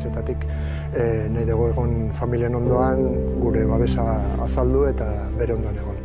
Etxetatik nahi dugu egon familien ondoan, gure babesa azaldu eta bere ondoan egon.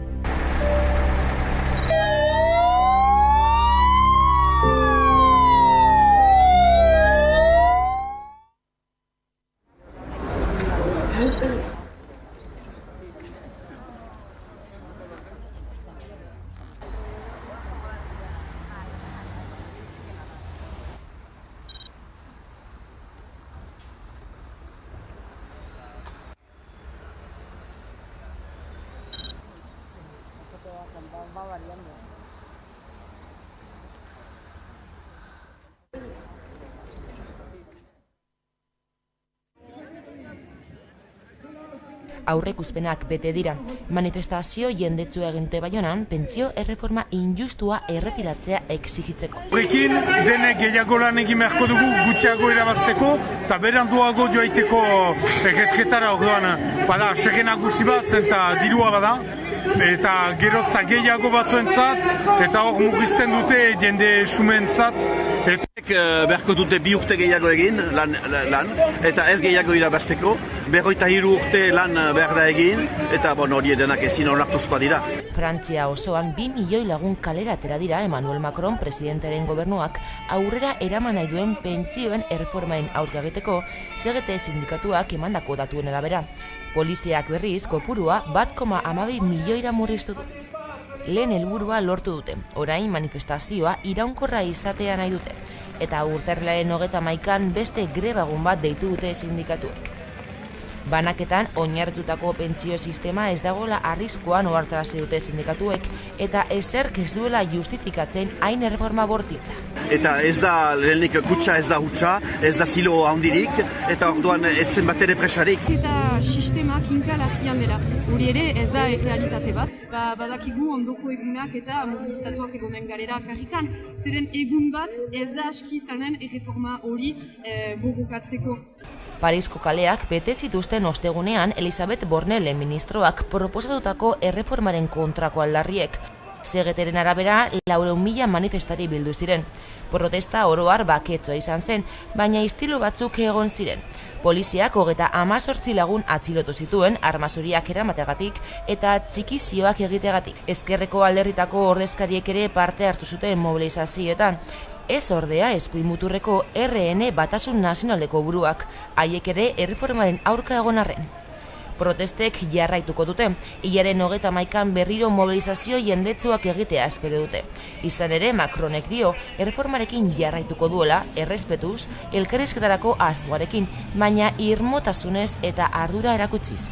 Aurreikuspenak bete dira. Manifestazio jendetsu eginte Baionan, pentsio erreforma injustua erretiratzea exigitzeko. Horrekin, denek gehiago lan egin beharko dugu gutxiago irabazteko, eta beranduago joaiteko erretretara orduan, bada, segen nagusi bat, eta dirua bada, eta gerozta gehiago batzuentzat, eta hor mugizten dute jende sumentzat. Beharko dute 2 urte gehiago egin lan, eta ez gehiago irabazteko, 53 urte lan behar da egin, eta hori denak ezin onartuzkoa dira. Frantzia osoan 2 milioi lagun kalera atera dira Emmanuel Macron presidentearen gobernuak aurrera eraman nahi duen pentsioen erreformaren aurka egiteko CGT sindikatuak emandako datuen arabera. Poliziak berriz kopurua 1,12 milioira murriztu du. Lehen helburua lortu dute, orain manifestazioa iraunkorra izatea nahi dute, eta urtarrilaren 31an beste grebagun bat deitu dute sindikatuek. Banaketan oinarritutako pentsio sistema ez dagoela arriskuan ohartarazi dute sindikatuek, eta ezerk ez duela justifikatzen hain erreforma bortitza. Eta ez da lehenik kutsa, ez da hutsa, ez da zilo handirik, eta orduan etzen bat ere presarik. Eta sistema kinka larrian dela. Hori ere ez da realitate bat. Badakigu ondoko egunak eta mobilizatuak egonen garera karrikan. Zeren egun bat ez da aski izanen erreforma hori borrokatzeko. Parisko kaleak bete zituzten ostegunean Elisabeth Borne ministroak proposatutako erreformaren kontrako aldarriek. CGTren arabera 400.000 manifestari bildu ziren. Protesta oroar baketsoa izan zen, baina istilu batzuk egon ziren. Poliziak 18 lagun atxilotu zituen armazuriak eramateagatik eta txikizioak egiteagatik. Ezkerreko alderritako ordezkariek ere parte hartu zuten mobilizazioetan. Ez ordea eskuin muturreko RN Batasun Nazionaleko buruak, haiek ere erreformaren aurka egon arren. Protestek jarraituko dute, hilaren 31an berriro mobilizazio jendetsuak egitea espero dute. Izan ere, Macronek dio, erreformarekin jarraituko duela, errespetuz, elkarrizketarako asmoarekin, baina irmotasunez eta ardura erakutsiz.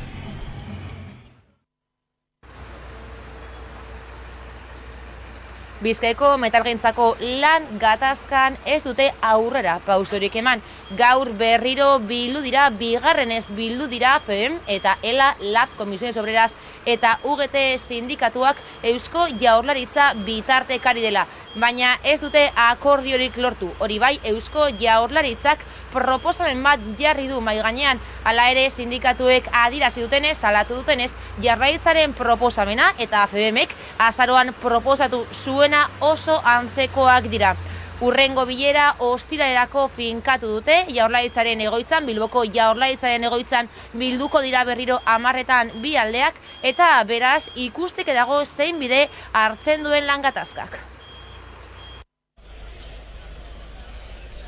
Bizkaiko metalgintzako lan gatazkan ez dute aurrera pausorik eman. Gaur berriro bildu dira, bigarrenez bildu dira FEM eta ELA, LAB, Comisiones Obreras eta UGT sindikatuak Eusko Jaurlaritza bitartekari dela. Baina ez dute akordiorik lortu. Hori bai, Eusko Jaurlaritzak proposamen bat jarri du mahai gainean. Hala ere sindikatuek adierazi dutenez, salatu dutenez, Jaurlaritzaren proposamena eta FEMek azaroan proposatu zuena oso antzekoak dira. Urrengo bilera ostiralerako finkatu dute, Jaurlaritzaren egoitzan, Bilboko Jaurlaritzaren egoitzan bilduko dira berriro 10etan bi aldeak, eta beraz ikusteke dago zein bide hartzen duen lan gatazkak.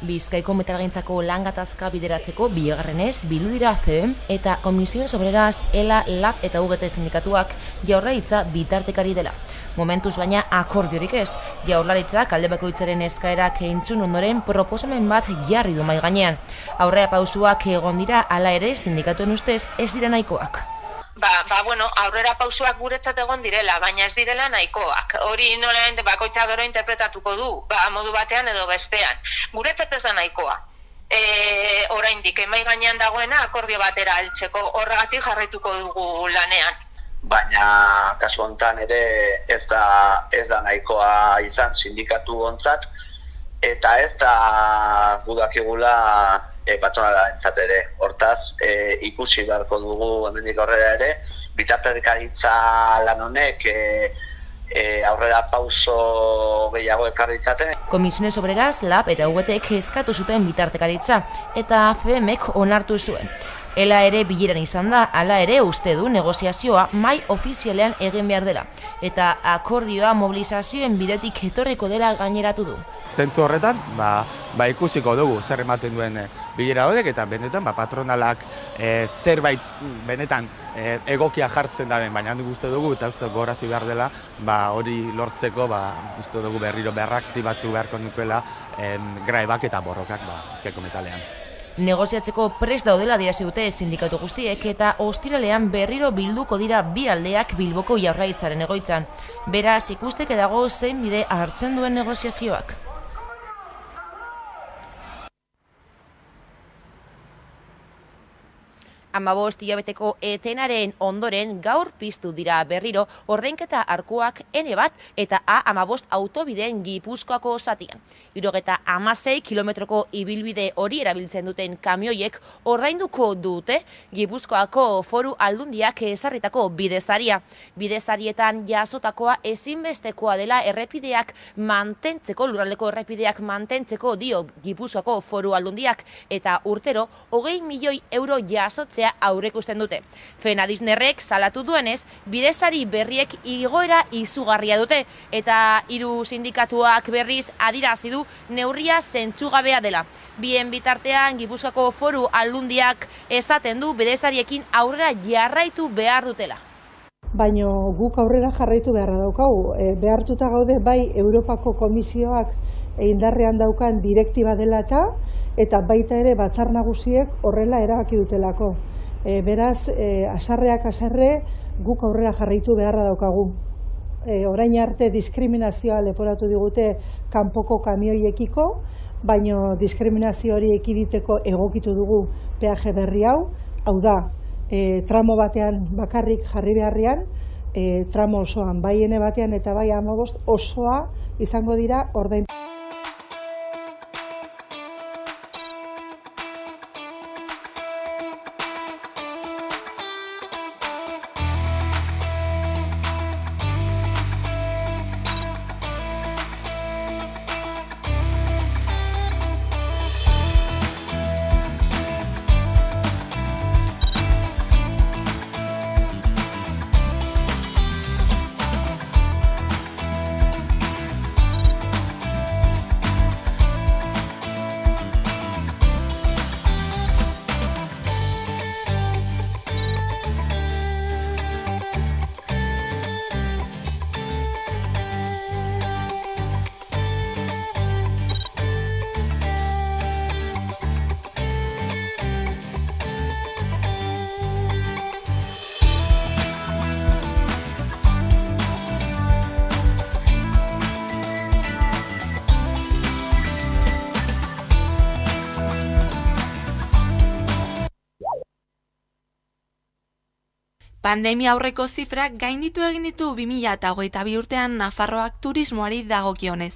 Bizkaiko metalgintzako lan gatazka bideratzeko bigarrenez bildu dira FEM eta Comisiones Obreras, ELA, LAB eta UGT sindikatuak Jaurlaritza bitartekari dela. Momentuz baina akordiorik ez, Jaurlaritzak alde bakoitzaren eskaerak entzun ondoren proposamen bat jarri du mahai gainean. Aurrera pausuak egon dira, hala ere sindikatuen ustez ez dira nahikoak. Aurrera pausoak guretzat egon direla, baina ez direla nahikoak. Hori nolamente bakoitza gero interpretatuko du, modu batean edo bestean. Guretzat ez da nahikoa. oraindik emai gainean dagoena akordio batera heltzeko, horregatik jarraituko dugu lanean. Baina kasu honetan ere ez da nahikoa izan sindikatu ontzat, eta ez da gudakigula patronalarentzat ere. Hortaz, ikusi beharko dugu hemendik aurrera ere, bitartekaritza lan honek aurrera pauso gehiago ekarritzaten. Komisiones Obreras, LAB eta UGTek eskatu zuten bitartekaritza, eta FEMek onartu zuen. Ela ere bileran izan da, hala ere uste du negoziazioa mahai ofizialean egin behar dela, eta akordioa mobilizazioen bidetik etorriko dela gaineratu du. Zentzu horretan, ikusiko dugu zer ematen duen bilera hodek, eta benetan patronalak zerbait benetan egokia jartzen daben, baina handik uste dugu, eta uste gorazi behar dela, hori lortzeko uste dugu berriro berraktibatu beharko nukeela graibak eta borrokak Bizkaiko metalean. Negoziatzeko prest daudela adierazi dute sindikatu guztiek, eta ostiralean berriro bilduko dira bi aldeak Bilboko Jaurlaritzaren egoitzan. Beraz, ikusteke dago zein bide hartzen duen negoziazioak. 15 hilabeteko etenaren ondoren gaur piztu dira berriro ordainketa arkuak N1 eta A15 autobideen Gipuzkoako zatian. 76 kilometroko ibilbide hori erabiltzen duten kamioiek ordainduko dute Gipuzkoako Foru Aldundiak ezarritako bidezaria. Bidezarietan jasotakoa ezinbestekoa dela errepideak mantentzeko, lurraldeko errepideak mantentzeko dio Gipuzkoako Foru Aldundiak, eta urtero 20 milioi euro jasotzea aurreikusten dute. Fenadisnerrek salatu duenez, bidezari berriek igoera izugarria dute, eta 3 sindikatuak berriz adirazi du neurria zentzugabea dela. Bien bitartean Gipuzkoako Foru Aldundiak esaten du bidezariekin aurrera jarraitu behar dutela. Baina guk aurrera jarraitu beharra daukagu. Behartuta gaude bai Europako Komisioak indarrean daukan direktiba dela eta baita ere batzar nagusiek horrela erabaki dutelako. Beraz, asarreak asarre guk aurrera jarraitu beharra daukagu. Orain arte diskriminazioa leporatu digute kanpoko kamioiekiko, baina diskriminazio hori ekiditeko egokitu dugu peaje berri hau da, tramo batean bakarrik jarri beharrean, tramo osoan, bai N batean eta bai A15 osoa izango dira ordain. Pandemia aurreko zifrak gainditu egin ditu 2022 urtean Nafarroak turismoari dagokionez.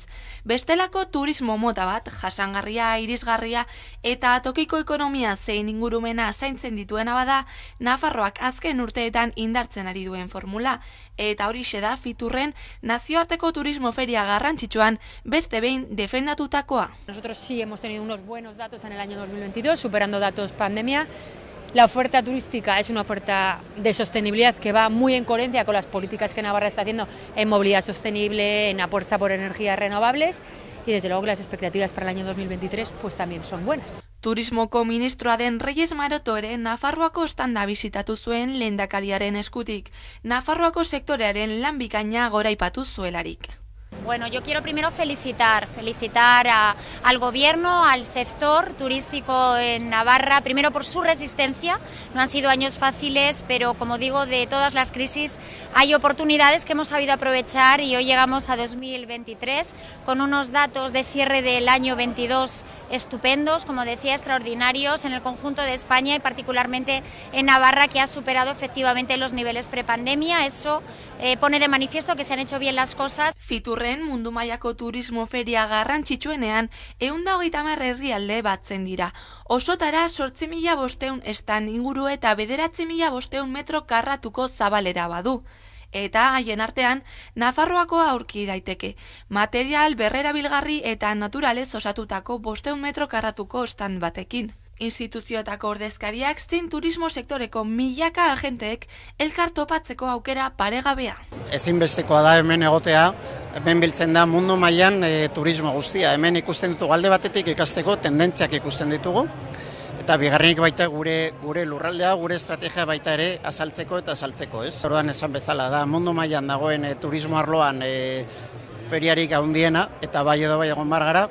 Bestelako turismo mota bat, jasangarria, irisgarria eta tokiko ekonomia zein ingurumena zaintzen dituena bada, Nafarroak azken urteetan indartzen ari duen formula, eta horixe da Fiturren nazioarteko turismo feria garrantzitsuan beste behin defendatutakoa. Nosotros sí hemos tenido unos buenos datos en el año 2022, superando datos pandemia. La oferta turística es una oferta de sostenibilidad que va muy en coherencia con las políticas que Navarra está haciendo en movilidad sostenible, en apuesta por energías renovables, y desde luego que las expectativas para el año 2023 pues también son buenas. Turismoko ministroa den Reyes Maroto ere Nafarroako standa bisitatu zuen lehendakariaren eskutik, Nafarroako sektorearen lan bikaina goraipatu zuelarik. Bueno, yo quiero primero felicitar al gobierno, al sector turístico en Navarra, primero por su resistencia. No han sido años fáciles, pero como digo, de todas las crisis hay oportunidades que hemos sabido aprovechar y hoy llegamos a 2023 con unos datos de cierre del año 22 estupendos, como decía, extraordinarios en el conjunto de España y particularmente en Navarra, que ha superado efectivamente los niveles prepandemia. Eso pone de manifiesto que se han hecho bien las cosas. Fiturren mundu mailako turismo feria garrantzitsuenean 130 herrialde batzen dira. Osotara 8.500 estan inguru eta 9.500 metro karratuko zabalera badu. Eta haien artean, Nafarroakoa aurki daiteke. Material berrerabilgarri eta naturalez osatutako 500 metro karratuko stand batekin. Instituzioetako ordezkariak zein turismo sektoreko milaka agenteek elkar topatzeko aukera paregabea. Ezinbestekoa da hemen egotea, hemen biltzen da mundu mailan turismo guztia. Hemen ikusten ditugu alde batetik ikasteko tendentziak ikusten ditugu. Eta bigarrenik baita gure lurraldea, gure estrategia baita ere azaltzeko eta azaltzeko, ez? Orduan esan bezala da mundu mailan dagoen turismo arloan feriarik handiena eta bai edo bai egon bar gara.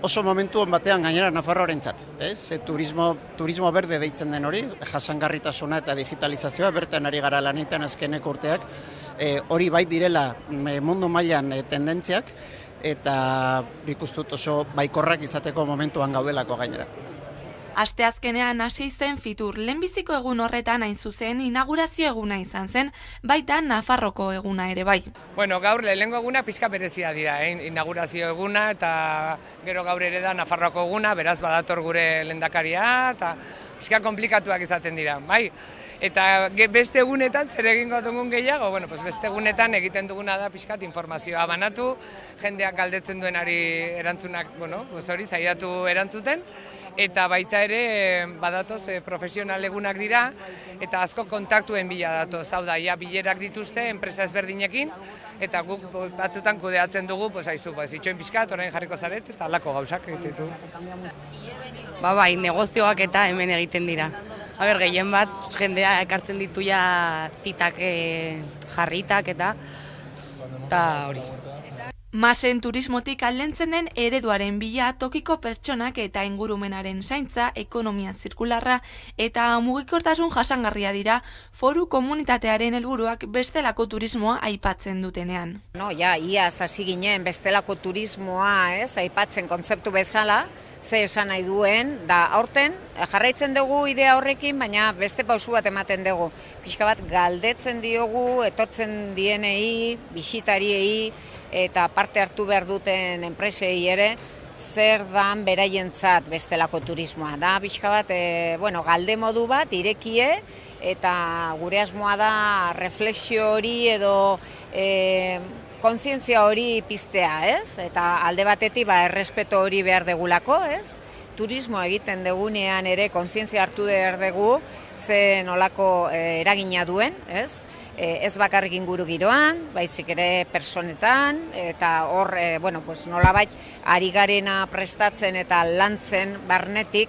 Oso momentu on batean gainera Nafarroarentzat, ez? Turismo berde deitzen den hori, jasangarritasuna eta digitalizazioa bertan ari gara lanetan azkeneko urteak, hori bai direla mundu mailan tendentziak eta ikustut oso baikorrak izateko momentuan gaudelako gainera. Asteazkenean hasi zen Fitur, lehenbiziko egun horretan hain zuzen inaugurazio eguna izan zen, baita Nafarroko eguna ere bai. Bueno, gaur lehenengo eguna pixka berezia dira, inaugurazio eguna eta gero gaur ere da Nafarroko eguna, beraz badator gure lehendakaria eta pixka komplikatuak izaten dira, bai. Eta beste egunetan zer egingo dugun gehiago, bueno, pues beste egunetan egiten duguna da pixkat informazioa banatu, jendeak galdetzen duenari erantzunak, bueno, pues hori saiatu erantzuten. Eta baita ere badatoz profesional egunak dira eta asko kontaktuen bila datoz. Hau da, bilerak dituzte enpresa ezberdinekin eta guk batzutan kudeatzen dugu, itxoin pixkat, orain jarriko zaret eta alako gauzak egitetu. Bai, negozioak eta hemen egiten dira. Gehien bat jendea ekartzen ditu ja zitak jarritak eta hori. Masen turismotik aldentzen den ereduaren bila tokiko pertsonak eta ingurumenaren zaintza, ekonomia zirkularra eta mugikortasun jasangarria dira foru komunitatearen helburuak bestelako turismoa aipatzen dutenean. Iaz hasi ginen bestelako turismoa aipatzen kontzeptu bezala, ze esan nahi duen, da aurten jarraitzen dugu idea horrekin, baina beste pausu bat ematen dugu. Pixka bat galdetzen diogu, etortzen dienei, bisitariei, eta parte hartu behar duten enpresei ere, zer dan beraientzat bestelako turismoa. Da, pixka bat, galde modu bat, irekie, eta gure asmoa da refleksio hori edo kontzientzia hori piztea, ez? Eta alde batetik errespeto hori behar degulako, ez? Turismo egiten degunean ere kontzientzia hartu behar dugu, ze nolako eragina duen, ez? Ez bakarrik inguru giroan, baizik ere personetan, eta hor, nolabait, ari garena prestatzen eta lantzen barnetik,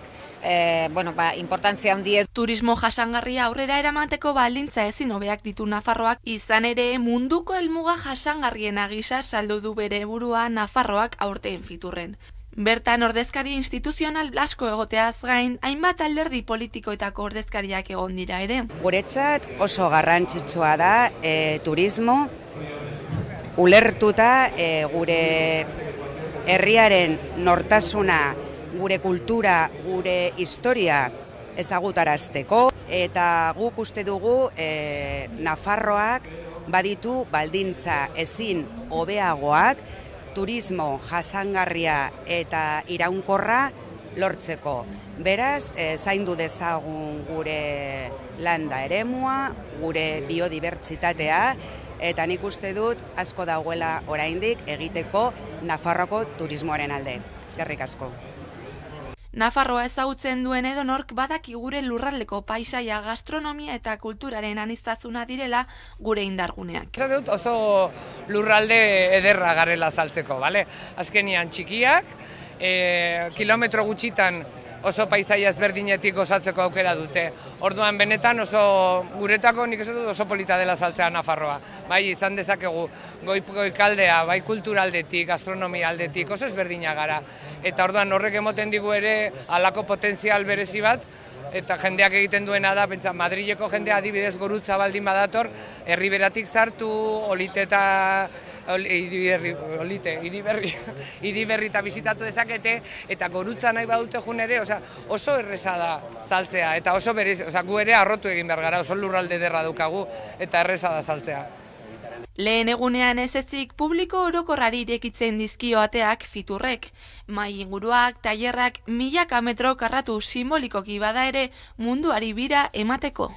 importantzia handie. Turismo jasangarria aurrera eramateko baldintza ezin hobeak ditu Nafarroak, izan ere munduko helmuga jasangarriena gisa saldu du bere burua Nafarroak aurten Fiturren. Bertan ordezkari instituzional asko egoteaz gain, hainbat alderdi politikoetako ordezkariak egon dira ere. Guretzat oso garrantzitsua da turismo, ulertuta gure herriaren nortasuna, gure kultura, gure historia ezagutarazteko, eta guk uste dugu Nafarroak baditu baldintza ezin hobeagoak turismo jasangarria eta iraunkorra lortzeko. Beraz, zaindu dezagun gure landa eremua, gure biodibertsitatea, eta nik uste dut asko dagoela oraindik egiteko Nafarroko turismoaren alde. Eskerrik asko. Nafarroa ezagutzen duen edonork badaki gure lurraldeko paisaia, gastronomia eta kulturaren aniztasuna direla gure indarguneak. Ez dut oso lurralde ederra garela saltzeko, bale? Azkenian txikiak, kilometro gutxitan oso paisaia ezberdinetik osatzeko aukera dute. Orduan benetan oso guretako nik esan dut oso polita dela saltzea Nafarroa. Bai, izan dezakegu goikaldea, bai kulturaldetik, gastronomia aldetik, oso ezberdina gara. Eta orduan horrek emoten digu ere halako potentzial berezi bat, eta jendeak egiten duena da, pentsa, Madrileko jendea adibidez Gorutza baldin badator, herriberatik zartu, Olite eta Hiriberri eta bizitatu dezakete, eta Gorutza nahi badute jun ere, oso erreza da saltzea, eta oso berez, gu ere arrotu egin behar gara, oso lurralde derra dukagu, eta erreza da saltzea. Lehen egunean ez ezik publiko orokorrari irekitzen dizkio ateak Fiturrek. Mahai inguruak, tailerrak, milaka metro karratu simbolikoki bada ere munduari bira emateko.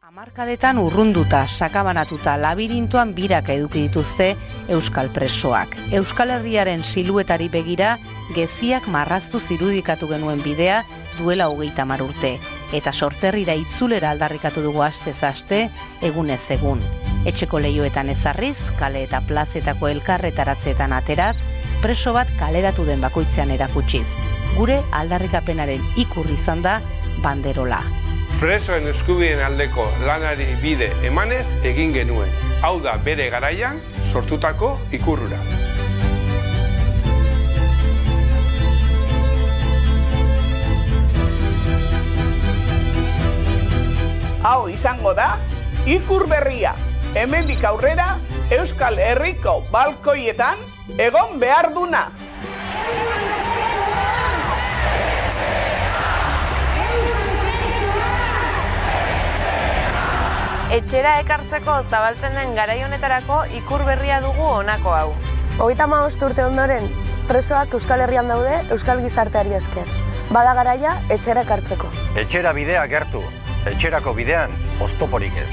Hamarkadetan urrunduta, sakabanatuta, labirintoan biraka eduki dituzte euskal presoak. Euskal Herriaren siluetari begira, geziak marraztu zirudikatu genuen bidea duela 30 urte. Eta sorterrira itzulera aldarrikatu dugu astez aste, egunez egun. Etxeko lehioetan ezarriz, kale eta plazetako elkarretaratzeetan ateraz, preso bat kaleratu den bakoitzean erakutsiz. Gure aldarrikapenaren ikurri izan da banderola. Presoen eskubideen aldeko lanari bide emanez egin genuen. Hau da bere garaian sortutako ikurrura. Hau izango da, ikur berria. Hemendik aurrera, Euskal Herriko balkoietan egon behar duna. Etxera ekartzeko zabaltzen den garai honetarako ikur berria dugu honako hau. 35 urte ondoren, presoak Euskal Herrian daude Euskal Gizarteari esker. Bada garaia etxera ekartzeko. Etxera bidea gertu. Etxerako bidean, oztoporik ez.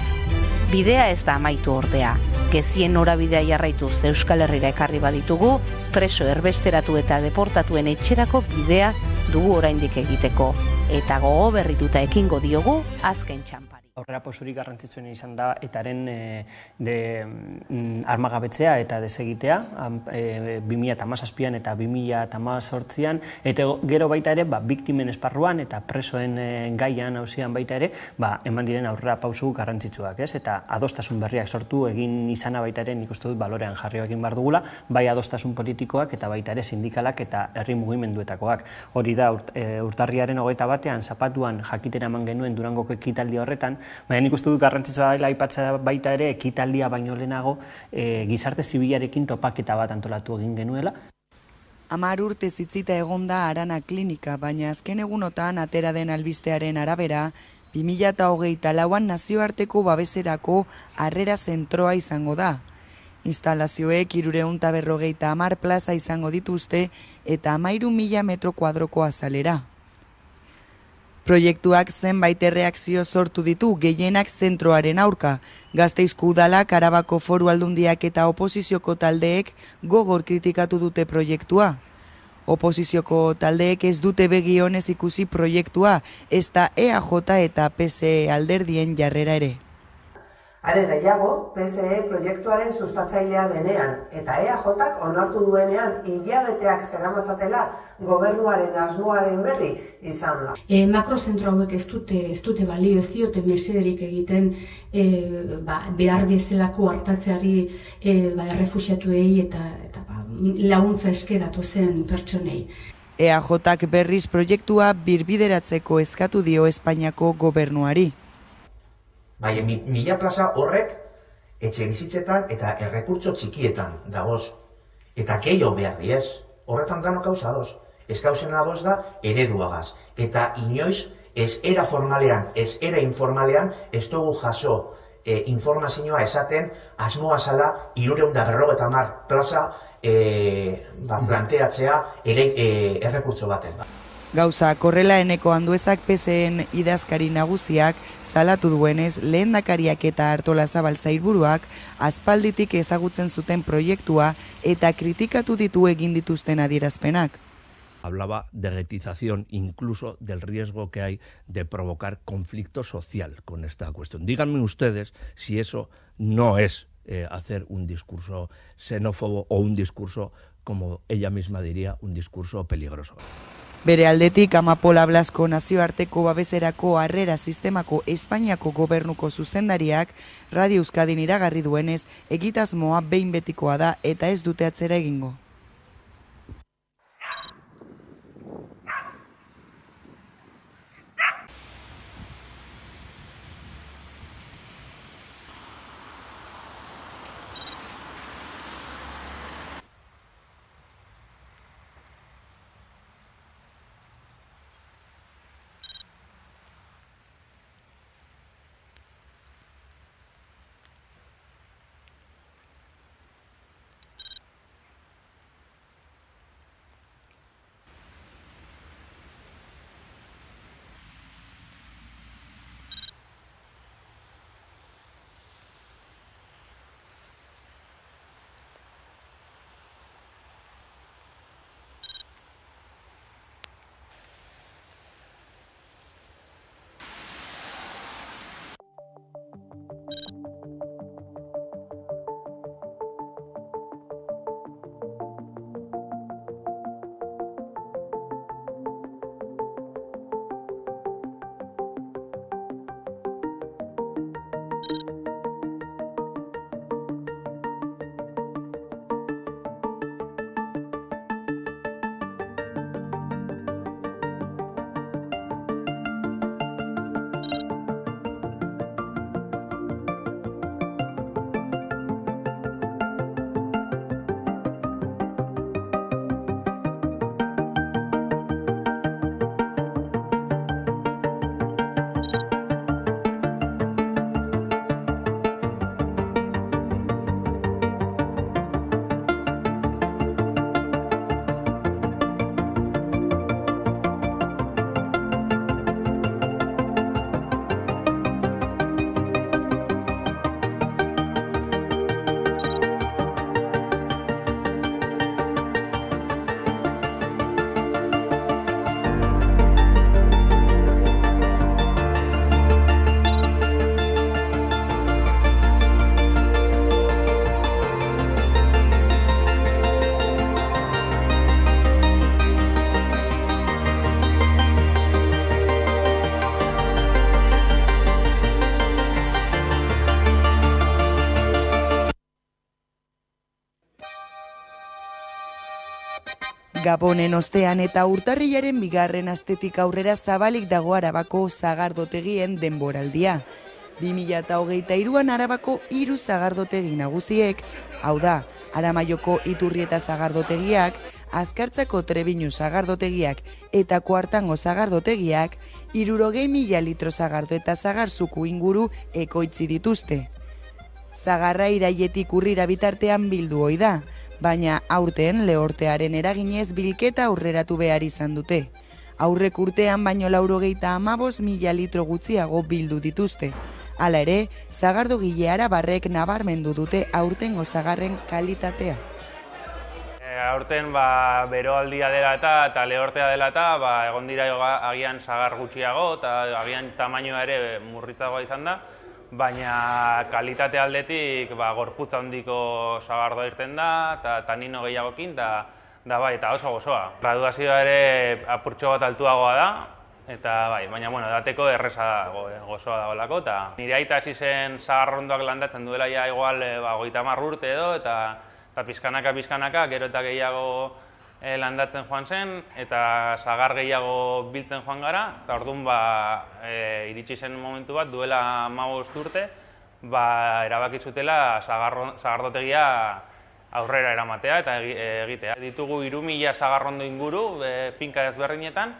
Bidea ez da amaitu ordea. Gezien norabidea jarraituz Euskal Herrira ekarri baditugu, preso erbesteratu eta deportatuen etxerako bidea dugu oraindik egiteko. Eta gogo berrituta ekingo diogu azken txampari. Aurrera pausurik garrantzitsuen izan da etaren armagabetzea eta desegitea 2017an eta 2018an, eta gero baita ere biktimen esparruan eta presoen gaian hauzian baita ere eman diren aurrera pausu garrantzitsuak, eta adostasun berriak sortu egin izana baita ere nik uste dut balorean jarri egin behar dugula, bai adostasun politikoak eta baita ere sindikalak eta herri mugimenduetakoak. Hori da urtarriaren 21ean zapatuan jakitera eman genuen Durangoko ekitaldi horretan. Baina nik uste dut garrantzitsua dela aipatzea baita ere ekitaldia baino lehenago gizarte zibilarekin topaketa bat antolatu egin genuela. 10 urte zitzita egonda Arana klinika, baina azken egunotan atera den albistearen arabera 2024an nazioarteko babeserako harrera zentroa izango da. Instalazioek 350 plaza izango dituzte eta 13.000 metro kuadroko azalera. Proiektuak zenbait erreakzio sortu ditu, gehienak zentroaren aurka. Gasteizko udalak, Arabako Foru Aldundiak eta oposizioko taldeek gogor kritikatu dute proiektua. Oposizioko taldeek ez dute begi onez ikusi proiektua, ez da EAJ eta PSE alderdien jarrera ere. Are gehiago, PSE proiektuaren sustatzailea denean, eta EAJak onartu duenean hilabeteak zeramatzatela gobernuaren asmoaren berri izan da. Makrozentro hauek ez dute balio, ez diote mesederik egiten behar bezalako hartatzeari errefuxiatuei eta laguntza eske datozen pertsonei. EAJak berriz proiektua birbideratzeko eskatu dio Espainiako gobernuari. Baina 1000 plaza horrek etxe bizitzetan eta errekurtso txikietan dagoz. Eta gehiago behar diez. Horretan danok gauza adoz. Ez gauzen adoz da ereduagaz. Eta inoiz ez era formalean, ez era informalean ez dugu jaso informazioa esaten asmoa zala 350 plaza planteatzea errekurtso baten. Gauza korrela eneko Anduezak PSEen idazkari nagusiak salatu duenez lehendakariak eta Artolazabal sailburuak aspalditik ezagutzen zuten proiektua eta kritikatu ditu egin dituzten adierazpenak. Hablaba de retización incluso del riesgo que hay de provocar conflicto social con esta cuestión. Díganme ustedes si eso no es hacer un discurso xenófobo o un discurso, como ella misma diría, un discurso peligroso. Bere aldetik Amapola Blasko nazioarteko babeserako harrera sistemako Espainiako gobernuko zuzendariak Radio Euskadin iragarri duenez, egitasmoa behin betikoa da eta ez dute atzera egingo. Gabonen ostean eta urtarrilaren 2. astetik aurrera zabalik dago Arabako sagardotegien denboraldia. 2023an Arabako 3 sagardotegi nagusiek, hau da, Aramaioko Iturrieta sagardotegiak, Azkartzako Trebinu sagardotegiak eta Kuartango sagardotegiak 60.000 litro sagardo eta zagarzuku inguru ekoitzi dituzte. Zagarra iraietik urrira bitartean bildu ohi da, baina aurten lehortearen eraginez bilketa aurreratu behar izan dute. Aurrek urtean baino 95.000 litro gutxiago bildu dituzte. Hala ere, zagardogile arabarrek nabarmendu dute aurtengo zagarren kalitatea. Aurten beroaldia dela eta lehortea dela eta egon dira agian zagar gutxiago eta agian tamainoa ere murritzagoa izan da, baina kalitate aldetik gorputza handiko zagardoa irten da eta tanino gehiagokin eta oso gozoa. Graduazioa ere apurtxo bat altuagoa da, eta baina dateko erreza gozoa dagoelako, eta nire aita hasi zen zagarrondoak landatzen duela ja igual 30 urte edo, eta pizkanaka, gero eta gehiago landatzen joan zen, eta zagar gehiago biltzen joan gara, eta orduan iritsi zen momentu bat, duela 15 urte, erabaki zutela zagardotegia aurrera eramatea eta egitea. Ditugu 3.000 zagarrondo inguru finka ezberdinetan,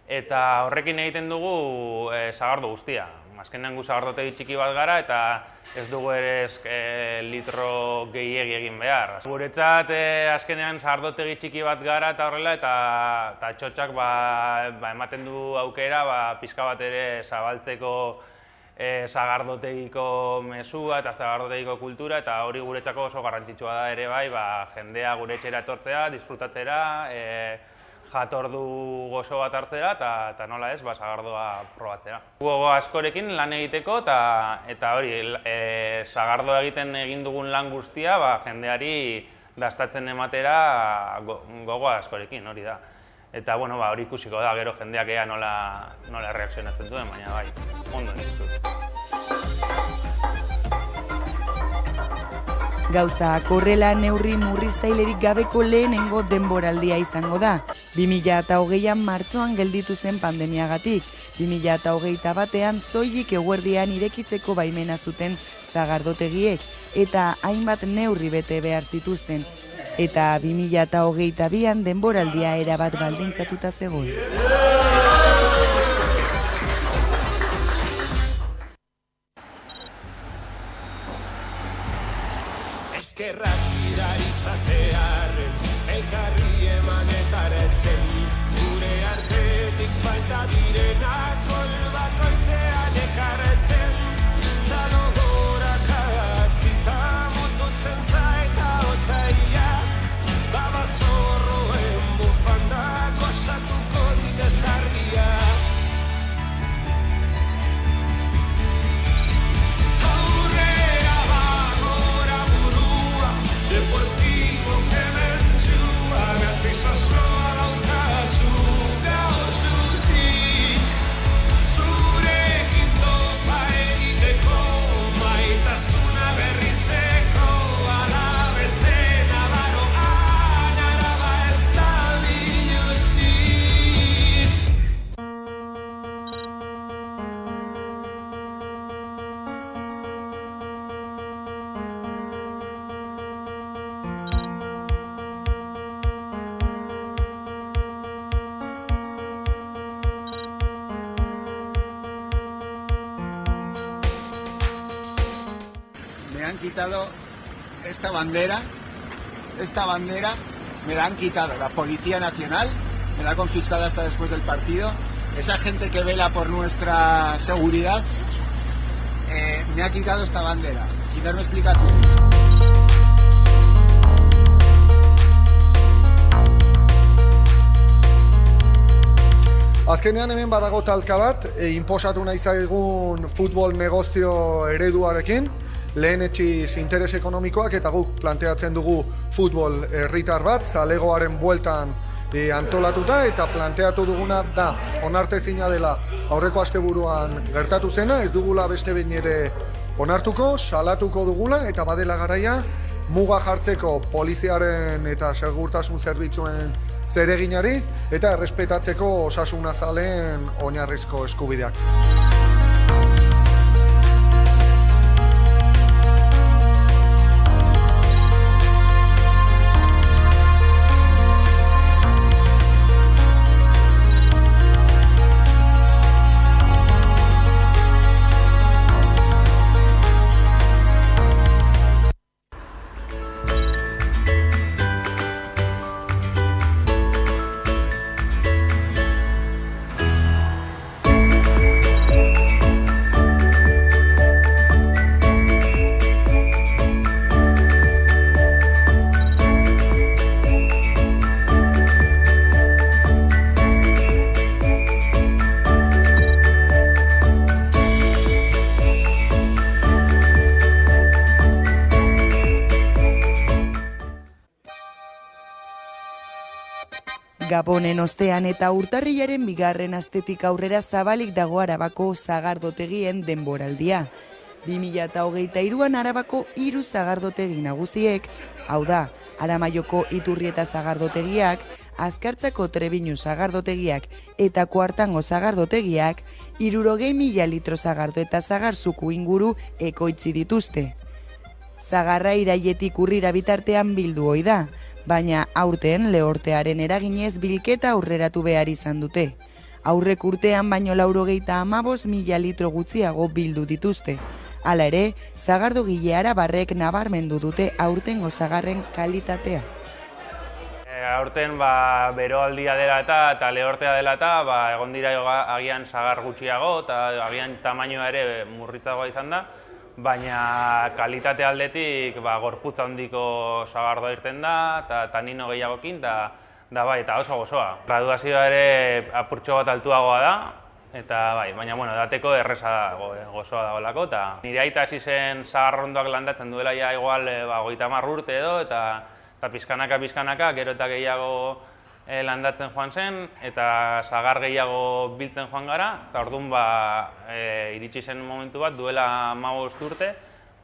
eta horrekin egiten dugu zagardo guztia. Azkenean gu zagardotegi txiki bat gara eta ez dugu ere litro gehiegi egin behar. Guretzat azkenean zagardotegi txiki bat gara eta horrela eta txotxak ematen du aukera pixka bat ere zabaltzeko zagardotegiko mezua eta zagardotegiko kultura, eta hori guretzako oso garrantzitsua da ere jendea gure etxera etortzea, disfrutatzera, jatordu gozo bat hartzera eta nola ez, sagardoa probatzera. Gogo askorekin lan egiteko eta hori, sagardoa egin dugun lan guztia jendeari dastatzen ematera gogo askorekin, hori da. Eta hori ikusiko da, gero jendeak ea nola reakzionatzen duen, baina bai, ondo nik dut. Gauzak horrela neurri murriztailerik gabeko lehenengo denboraldia izango da. 2020an martxoan gelditu zen pandemiagatik. 2021an soilik eguerdian irekitzeko baimena zuten sagardotegiek eta hainbat neurri bete behar zituzten. Eta 2022an denboraldia erabat baldintzatuta zegoen. Eskerrak dira izatearen, elkarri eman eta retzen, gure artetik falta direnak bakoitzean ekarretzen, txalo gorak agazita mututzen zaita otxaia, babazorroen bufanda gozatuko dit estarria. Deportivo que mentzua gazteizozoa daukazu gaur zutik, zurekin topa egiteko, maitasuna berritzeko, alabezen abaroan araba ez da biluzik. Me han quitado esta bandera me la han quitado la Policía Nacional, me la ha confiscado hasta después del partido. Esa gente que vela por nuestra seguridad me ha quitado esta bandera, sin darme explicaciones. Azkenean hemen badago talka bat, inposatu nahi zaigun futbol negozio ereduarekin, lehenetsiz interes ekonomikoak eta guk planteatzen dugu futbol herritar bat, zalegoaren bueltan antolatuta eta planteatu duguna da, onartezina dela aurreko asteburuan gertatu zena, ez dugula beste behin ere onartuko, salatuko dugula eta badela garaia muga jartzeko poliziaren eta segurtasun zerbitzuen zereginari eta errespetatzeko osasuna zaleen oinarrizko eskubideak. Gabonen ostean eta urtarrilaren 2. astetik aurrera zabalik dago Arabako sagardotegien denboraldia. 2023an Arabako 3 sagardotegi nagusiek, hau da, Aramaioko Iturrieta sagardotegiak, Azkartzako Trebinu sagardotegiak eta Kuartango sagardotegiak 60.000 litro sagardo eta zagarzuku inguru ekoitzi dituzte. Zagarra iraietik urrira bitartean bildu ohi da, baina aurten lehortearen eraginez bilketa aurreratu behar izan dute. Aurrek urtean baino 95.000 litro gutxiago bildu dituzte. Hala ere, zagardogile arabarrek nabarmendu dute aurtengo zagarren kalitatea. Aurten beroaldia dela eta lehortea dela eta egon dira agian zagar gutxiago eta agian tamainoa ere murritzagoa izan da, baina kalitate aldetik gorputza handiko zagardoa irten da eta tanino gehiagokin eta Da bai, eta oso gozoa. Graduazioa ere apurtxo bat altuagoa da, eta bai, baina bueno, dateko erresa dago, gozoa dagoelako, eta nire aita hasi zen sagarrondoak landatzen duela ja igual 30 urte edo, eta pizkanaka, gero eta gehiago landatzen joan zen, eta sagar gehiago biltzen joan gara, eta orduan iritsi zen momentu bat, duela 15 urte,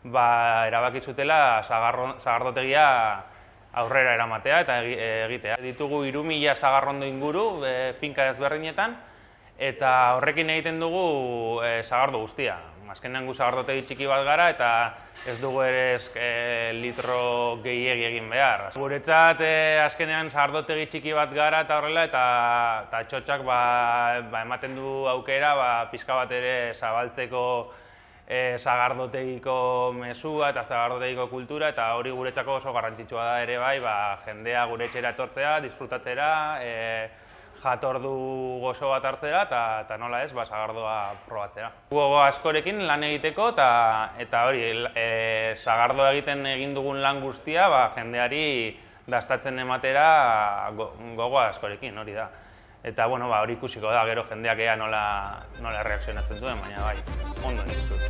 erabaki zutela sagardotegia aurrera eramatea eta egitea. Ditugu 3000 sagarrondo inguru finka ezberdinetan, eta horrekin egiten dugu sagardo guztia. Azkenean gu sagardotegi txiki bat gara eta ez dugu ere litro gehiegi egin behar. Guretzat azkenean sagardotegi txiki bat gara eta horrela eta txotxak ematen du aukera pixka bat ere zabaltzeko sagardotegiko mezua eta sagardotegiko kultura, eta hori guretzako oso garrantzitsua da ere bai, jendea gure etxera etortzea, disfrutatzera, jatordu gozo bat hartzera eta nola ez, sagardoa probatzera. Gogo askorekin lan egiteko eta hori, sagardoa egin dugun lan guztia jendeari dastatzen ematera gogo askorekin, hori da. Eta bueno, hori ikusiko da, gero jendeak ea nola reakzionatzen duen, baina bai, ondo nik dut.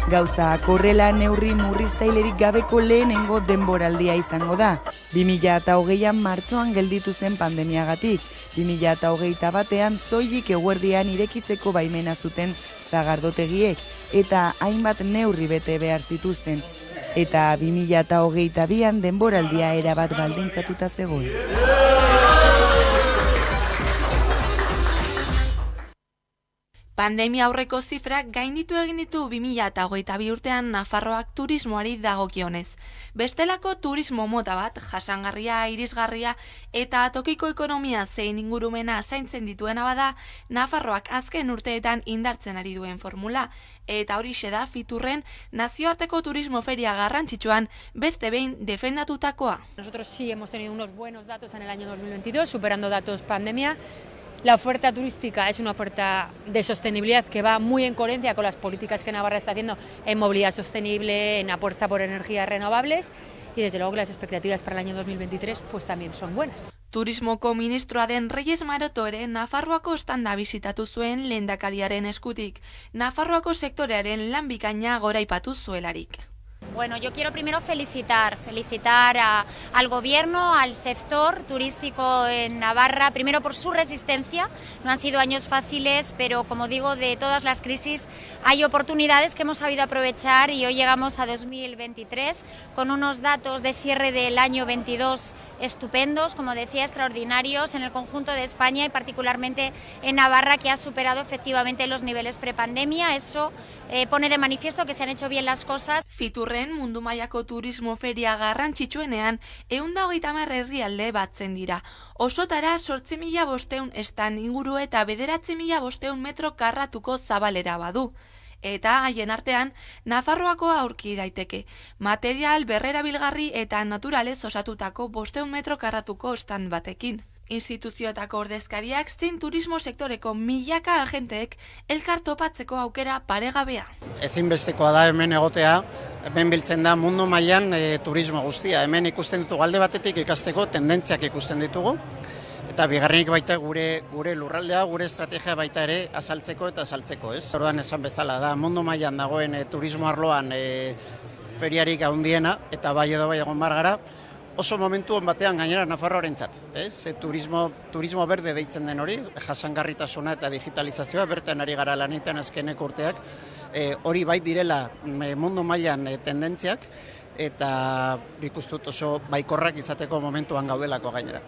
Gauzak horrela neurri murriztailerik gabeko lehenengo denboraldia izango da. 2020an martxoan gelditu zen pandemiagatik. 2021an soilik eguerdian irekitzeko baimena zuten sagardotegiek eta hainbat neurri bete behar zituzten. Eta 2022an denboraldia erabat baldintzatuta zegoen. Pandemia aurreko zifrak gainditu egin ditu 2022 urtean Nafarroak turismoari dagokionez. Bestelako turismo mota bat, jasangarria, irisgarria eta tokiko ekonomia zein ingurumena zaintzen dituena bada, Nafarroak azken urteetan indartzen ari duen formula, eta horixe da Fiturren nazioarteko turismo feria garrantzitsuan beste behin defendatutakoa. Nosotros sí hemos tenido unos buenos datos en el año 2022, superando datos pandemia. La oferta turística es una oferta de sostenibilidad que va muy en coherencia con las políticas que Navarra está haciendo en movilidad sostenible, en apuesta por energías renovables, y desde luego que las expectativas para el año 2023 pues también son buenas. Turismoko ministroa den Reyes Maroto ere Nafarroako standa bisitatu zuen lehendakariaren eskutik, Nafarroako sektorearen lan bikaina goraipatu zuelarik. Bueno, yo quiero primero felicitar al gobierno, al sector turístico en Navarra, primero por su resistencia. No han sido años fáciles, pero como digo, de todas las crisis hay oportunidades que hemos sabido aprovechar y hoy llegamos a 2023 con unos datos de cierre del año 22 estupendos, como decía, extraordinarios en el conjunto de España y particularmente en Navarra, que ha superado efectivamente los niveles prepandemia. Eso pone de manifiesto que se han hecho bien las cosas. Fiturren mundu mailako turismo feria garrantzitsuenean 130 herrialde batzen dira. Osotara 8.500 estan inguru eta 9.500 metro karratuko zabalera badu. Eta haien artean, Nafarroakoa aurki daiteke. Material berrerabilgarri eta naturalez osatutako 500 metro karratuko stand batekin. Instituzioetako ordezkariak zein turismo sektoreko milaka agenteek elkar topatzeko aukera paregabea. Ezinbestekoa da hemen egotea, hemen biltzen da mundu mailan turismo guztia. Hemen ikusten ditugu alde batetik ikasteko tendentziak ikusten ditugu, eta bigarrenik baita gure lurraldea, gure estrategia baita ere azaltzeko eta azaltzeko, ez? Orduan esan bezala da mundu mailan dagoen turismo arloan feriarik handiena eta bai edo bai egon bar gara. Oso momentu on batean gainera Nafarroarentzat, turismo berde deitzen den hori, jasangarritasuna eta digitalizazioa bertan ari gara lanetan azkeneko urteak, hori bai direla mundu mailan tendentziak eta ikustut oso baikorrak izateko momentuan gaudelako gainera.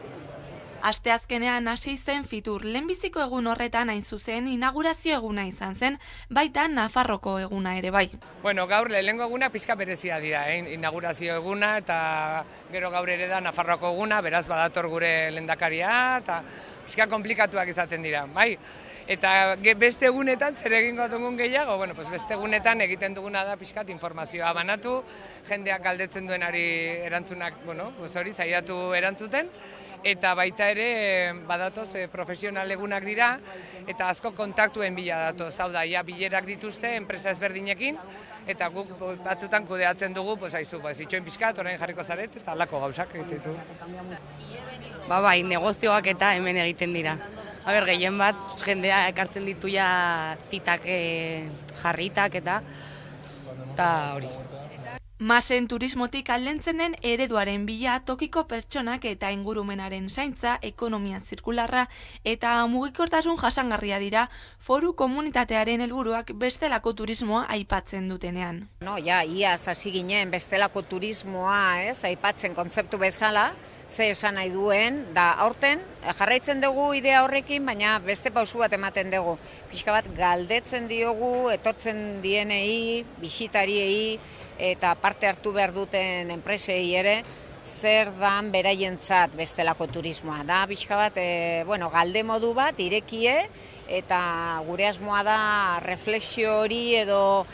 Asteazkenean hasi zen Fitur, lehenbiziko egun horretan hain zuzen inaugurazio eguna izan zen, baita Nafarroko eguna ere bai. Bueno, gaur lehenengo eguna pixka berezia dira, inaugurazio eguna eta gero gaur ere da Nafarroko eguna, beraz badator gure lehendakaria eta pixka komplikatuak izaten dira, bai? Eta beste egunetan zer egingo dugun gehiago, bueno, pues beste egunetan egiten duguna da pixkat informazioa banatu, jendeak galdetzen duenari erantzunak, bueno, pues hori saiatu erantzuten. eta baita ere badatoz profesional egunak dira, eta asko kontaktuen bila datoz, hau da, bilerak dituzte enpresa ezberdinekin, eta guk batzutan kudeatzen dugu, itxoin pixkat, orain jarriko zaret, eta alako gauzak egitetu. Bai, negozioak eta hemen egiten dira. Gehien bat, jendea ekartzen ditu ja zitak jarritak eta hori. Masen turismotik aldentzen den ereduaren bila tokiko pertsonak eta ingurumenaren zaintza, ekonomia zirkularra eta mugikortasun jasangarria dira foru komunitatearen helburuak bestelako turismoa aipatzen dutenean. Iaz hasi ginen bestelako turismoa aipatzen kontzeptu bezala, ze esan nahi duen, da aurten jarraitzen dugu idea horrekin, baina beste pausu bat ematen dugu. Pixka bat galdetzen diogu, etortzen dienei, bisitariei, eta parte hartu behar duten enpresei ere, zer dan beraientzat bestelako turismoa. Da, pixka bat, galde modu bat, irekie, eta gure asmoa da refleksio hori edo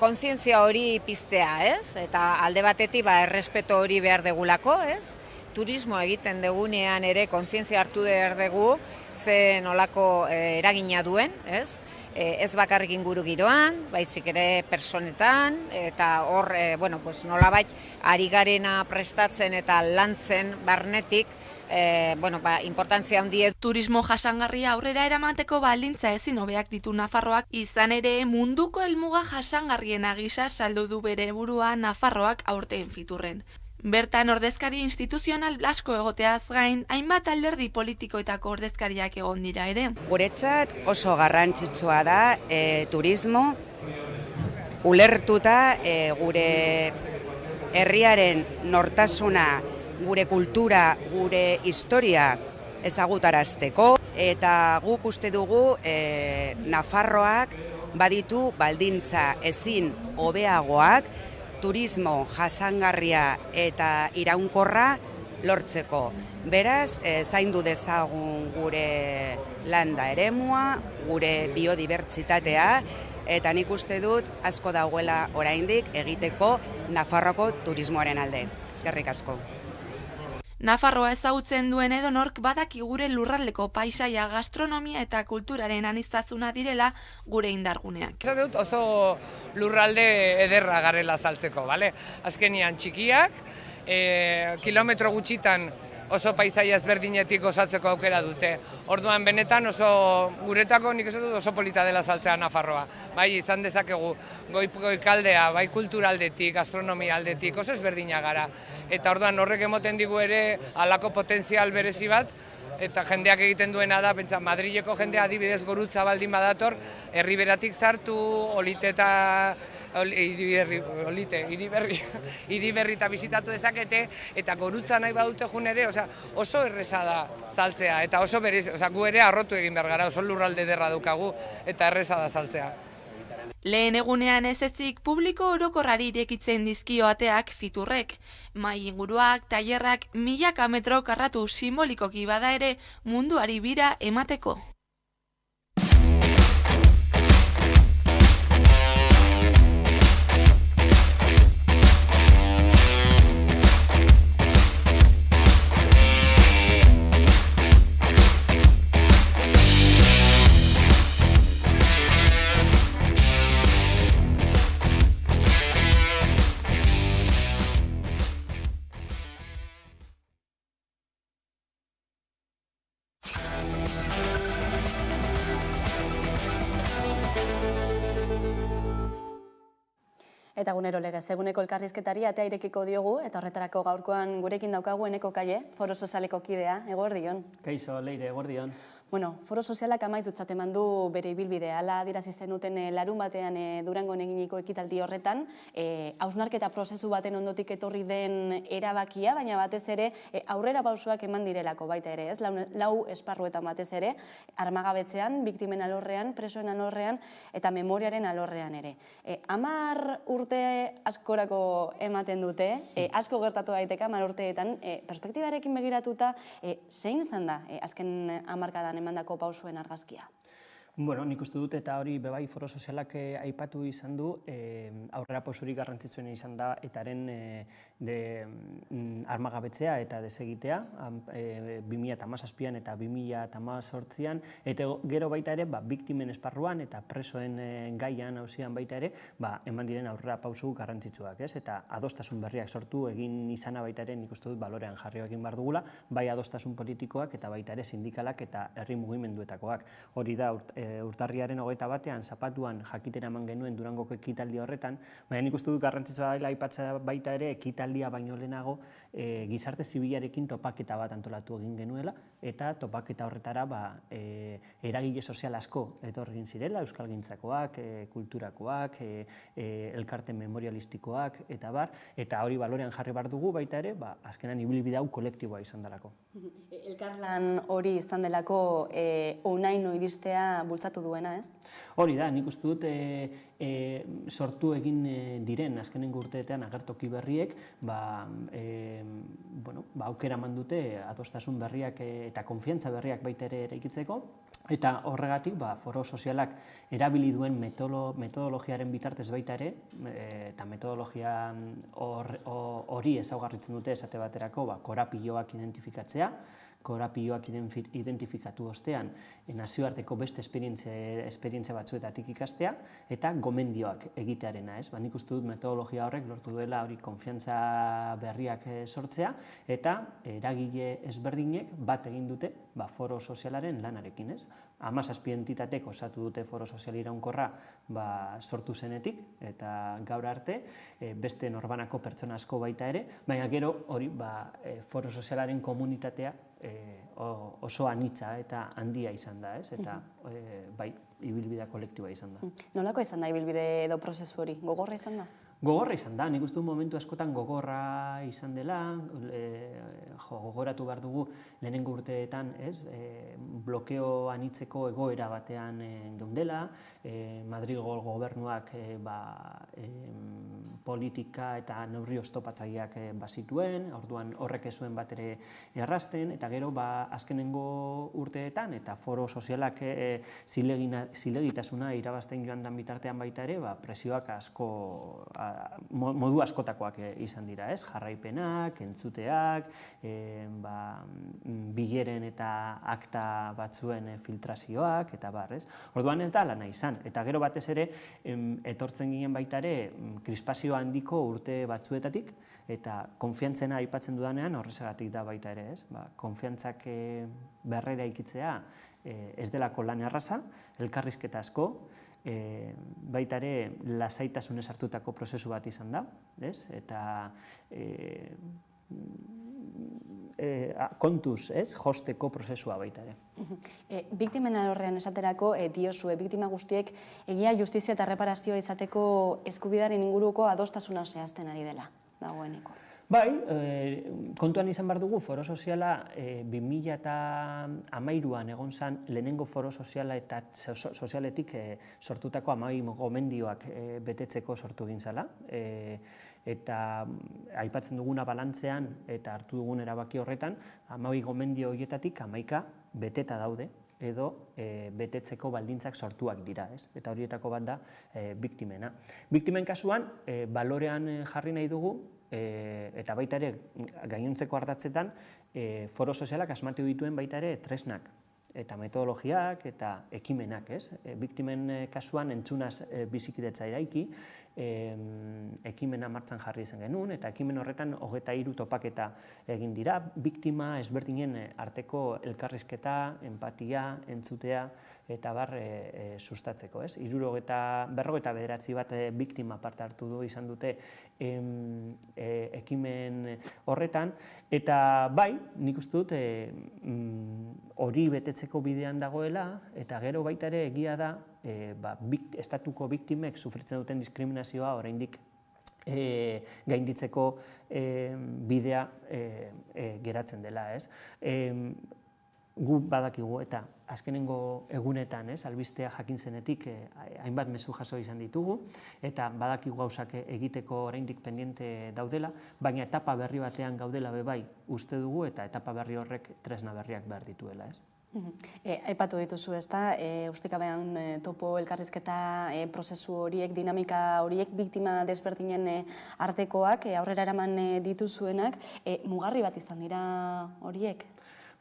kontzientzia hori piztea, Eta alde batetik errespeto hori behar degulako, Turismo egiten degunean ere kontzientzia hartu behar dugu, ze nolako eragina duen, ez bakarrik inguru giroan, baizik ere personetan, eta hor, nolabait, ari garena prestatzen eta lantzen barnetik, importantzia handie. Turismo jasangarria aurrera eramateko baldintza ezin hobeak ditu Nafarroak, izan ere munduko helmuga jasangarriena gisa saldu du bere burua Nafarroak aurten fiturren. Bertan ordezkari instituzional asko egoteaz gain, hainbat alderdi politikoetako ordezkariak egon dira ere. Guretzat oso garrantzitsua da turismo, ulertuta gure herriaren nortasuna, gure kultura, gure historia ezagutarazteko, eta guk uste dugu Nafarroak baditu baldintza ezin hobeagoak turismo jasangarria eta iraunkorra lortzeko. Beraz, zaindu dezagun gure landa eremua, gure biodibertsitatea, eta nik uste dut asko dagoela oraindik egiteko Nafarroko turismoaren alde. Eskerrik asko. Nafarroa ezagutzen duen edonork badaki gure lurraldeko paisaia, gastronomia eta kulturaren aniztasuna direla gure indarguneak. Ez dut oso lurralde ederra garela saltzeko, azkenian txikiak, kilometro gutxitan oso paisaia ezberdinetik osatzeko aukera dute. Orduan benetan oso guretako nik ez dut oso polita dela saltzea Nafarroa. Bai, izan dezakegu goikaldea, bai kulturaldetik, gastronomia aldetik, oso ezberdina gara. Eta orduan horrek emoten digu ere halako potentzial berezi bat, eta jendeak egiten duena da, pentsa, Madrileko jendea adibidez Gorutza baldin badator, herriberatik zartu, Olite eta Hiriberri eta bizitatu dezakete, eta Gorutza nahi badute jun ere, oso erreza da saltzea, eta oso berez, gu ere arrotu egin behar gara, oso lurralde derra dukagu, eta erreza da saltzea. Lehen egunean ez ezik publiko orokorrari irekitzen dizkio ateak fiturrek. Mai inguruak, tailerrak, milaka metro karratu simbolikoki bada ere munduari bira emateko. Eta gunero legez, eguneko elkarrizketari atea irekiko diogu, eta horretarako gaurkoan gurekin daukagu Eneko Kaie, Foro Sozialeko kidea, eguerdion. Kaixo, Leire, eguerdion. Foro Sozialak amaitutzat eman du bere ibilbidea, hala adirazizten duten larun batean Durangon eginiko ekitaldi horretan, hausnarketa prozesu baten ondotik etorri den erabakia, baina batez ere aurrera pausoak eman direlako baita ere, ez? Lau esparruetan batez ere, armagabetzean, biktimen alorrean, presoen alorrean, eta memoriaren alorrean ere. 10 urte askorako ematen dute, asko gertatu daiteke 10 urteetan, perspektibarekin begiratuta, zein izan da azken hamarkadan emandako pausuen argazkia? Bueno, nik uste dut eta hori bebai foro sozialak aipatu izan du, aurrera pausurik garrantzitsuen izan da etaren armagabetzea eta desegitea, 2017an eta 2018an, eta gero baita ere, biktimen esparruan eta presoen gaian hausian baita ere, eman diren aurrera pausu garrantzitsuak, eta adostasun berriak sortu egin izana baita ere, nik uste dut balorean jarri egin behar dugula, bai adostasun politikoak eta baita ere sindikalak eta herri mugimenduetakoak. Hori da, urtarriaren 21ean zapatuan jakitera eman genuen Durangoko ekitaldi horretan, baina nik uste dut garrantzitsua dela aipatzea baita ere ekitaldia baino lehenago gizarte zibilarekin topaketa bat antolatu egin genuela, eta topaketa horretara eragile sozial asko etorri egin zirela, euskalgintzakoak, kulturakoak, elkarte memorialistikoak, eta bar, eta hori balorean jarri behar dugu baita ere, azkenan ibilbide hau kolektiboa izan delako. Elkarlan hori izan delako onaino iristea bultzatu duena, ez? Hori da, nik uste dut sortu egin diren azkenengo urteetan agertoki berriek aukera eman dute adostasun berriak eta konfiantza berriak baita ere eraikitzeko, eta horregatik foro sozialak erabili duen metodologiaren bitartez baita ere, eta metodologia hori ezaugarritzen dute esate baterako korapioak identifikatzea, korapioak identifikatu ostean nazioarteko beste esperientzia batzuetatik ikastea eta gomendioak egitearena, ez? Nik uste dut metodologia horrek lortu duela hori konfiantza berriak sortzea eta eragile ezberdinek bat egin dute foro sozialaren lanarekin, ez? 17 entitatek osatu dute foro sozial iraunkorra sortu zenetik eta gaur arte beste norbanako pertsona asko baita ere, baina gero hori foro sozialaren komunitatea oso anitza eta handia izan da, ez? Eta bai, ibilbidea kolektiboa izan da. Nolako izan da ibilbide edo prozesu hori? Gogorra izan da? Gogorra izan da, nik uste du momentu askotan gogorra izan dela, gogoratu behar dugu lehenengo urteetan, blokeo anitzeko egoera batean geundela, Madrilgo gobernuak politika eta neurri oztopatzaileak bazituen, orduan horrek ez zuen bat ere errazten, eta gero azkenengo urteetan eta foro sozialak zilegitasuna irabazten joan dan bitartean baita ere, presioak asko modu askotakoak izan dira, ez? Jarraipenak, entzuteak, bileren eta akta batzuen filtrazioak, eta bar, ez? Orduan ez da lana izan, eta gero batez ere etortzen ginen baita ere krispazio handiko urte batzuetatik, eta konfiantzena aipatzen dudanean horrezagatik da baita ere, ez? Konfiantzak berrera ikitzea ez delako lan erraza, elkarrizketa asko, baita ere lasaitasunez hartutako prozesu bat izan da, eta kontuz, josteko prozesua baita ere. Biktimen alorrean esaterako diozue, biktima guztiek egia, justizia eta reparazioa izateko eskubidaren inguruko adostasuna zehazten ari dela, dagoeneko. Bai, kontuan izan behar dugu foro soziala 2013an egon zen lehenengo foro soziala eta sozialetik sortutako 12 gomendioak betetzeko sortu egin zela. Eta aipatzen duguna balantzean eta hartu dugun erabaki horretan, 12 gomendio horietatik 11 beteta daude edo betetzeko baldintzak sortuak dira, ez? Eta horietako bat da biktimena. Biktimen kasuan, balorean jarri nahi dugu, eta baita ere gainontzeko ardatzetan foro sozialak asmatu dituen baita ere tresnak eta metodologiak eta ekimenak, ez? Biktimen kasuan entzunaz bizikidetza eraiki, ekimena martxan jarri izan genuen, eta ekimen horretan 23 topaketa egin dira, biktima ezberdinen arteko elkarrizketa, empatia, entzutea, eta bar sustatzeko, ez? 59 bat biktima parte hartu du izan dute ekimen horretan, eta bai, nik uste dut hori betetzeko bidean dagoela, eta gero baita ere egia da estatuko biktimek sufritzen duten diskriminazioa oraindik gainditzeko bidea geratzen dela, ez? Gu badakigu eta azkenengo egunetan, albistea jakin zenetik hainbat mezu jaso izan ditugu, eta badakigu gauzak egiteko oraindik pendiente daudela, baina etapa berri batean gaudela bebai uste dugu, eta etapa berri horrek tresna berriak behar dituela, ez? Aipatu dituzu, ezta, ustekabean topo elkarrizketa prozesu horiek, dinamika horiek, biktima desberdinen artekoak, aurrera eraman dituzuenak, mugarri bat izan dira horiek?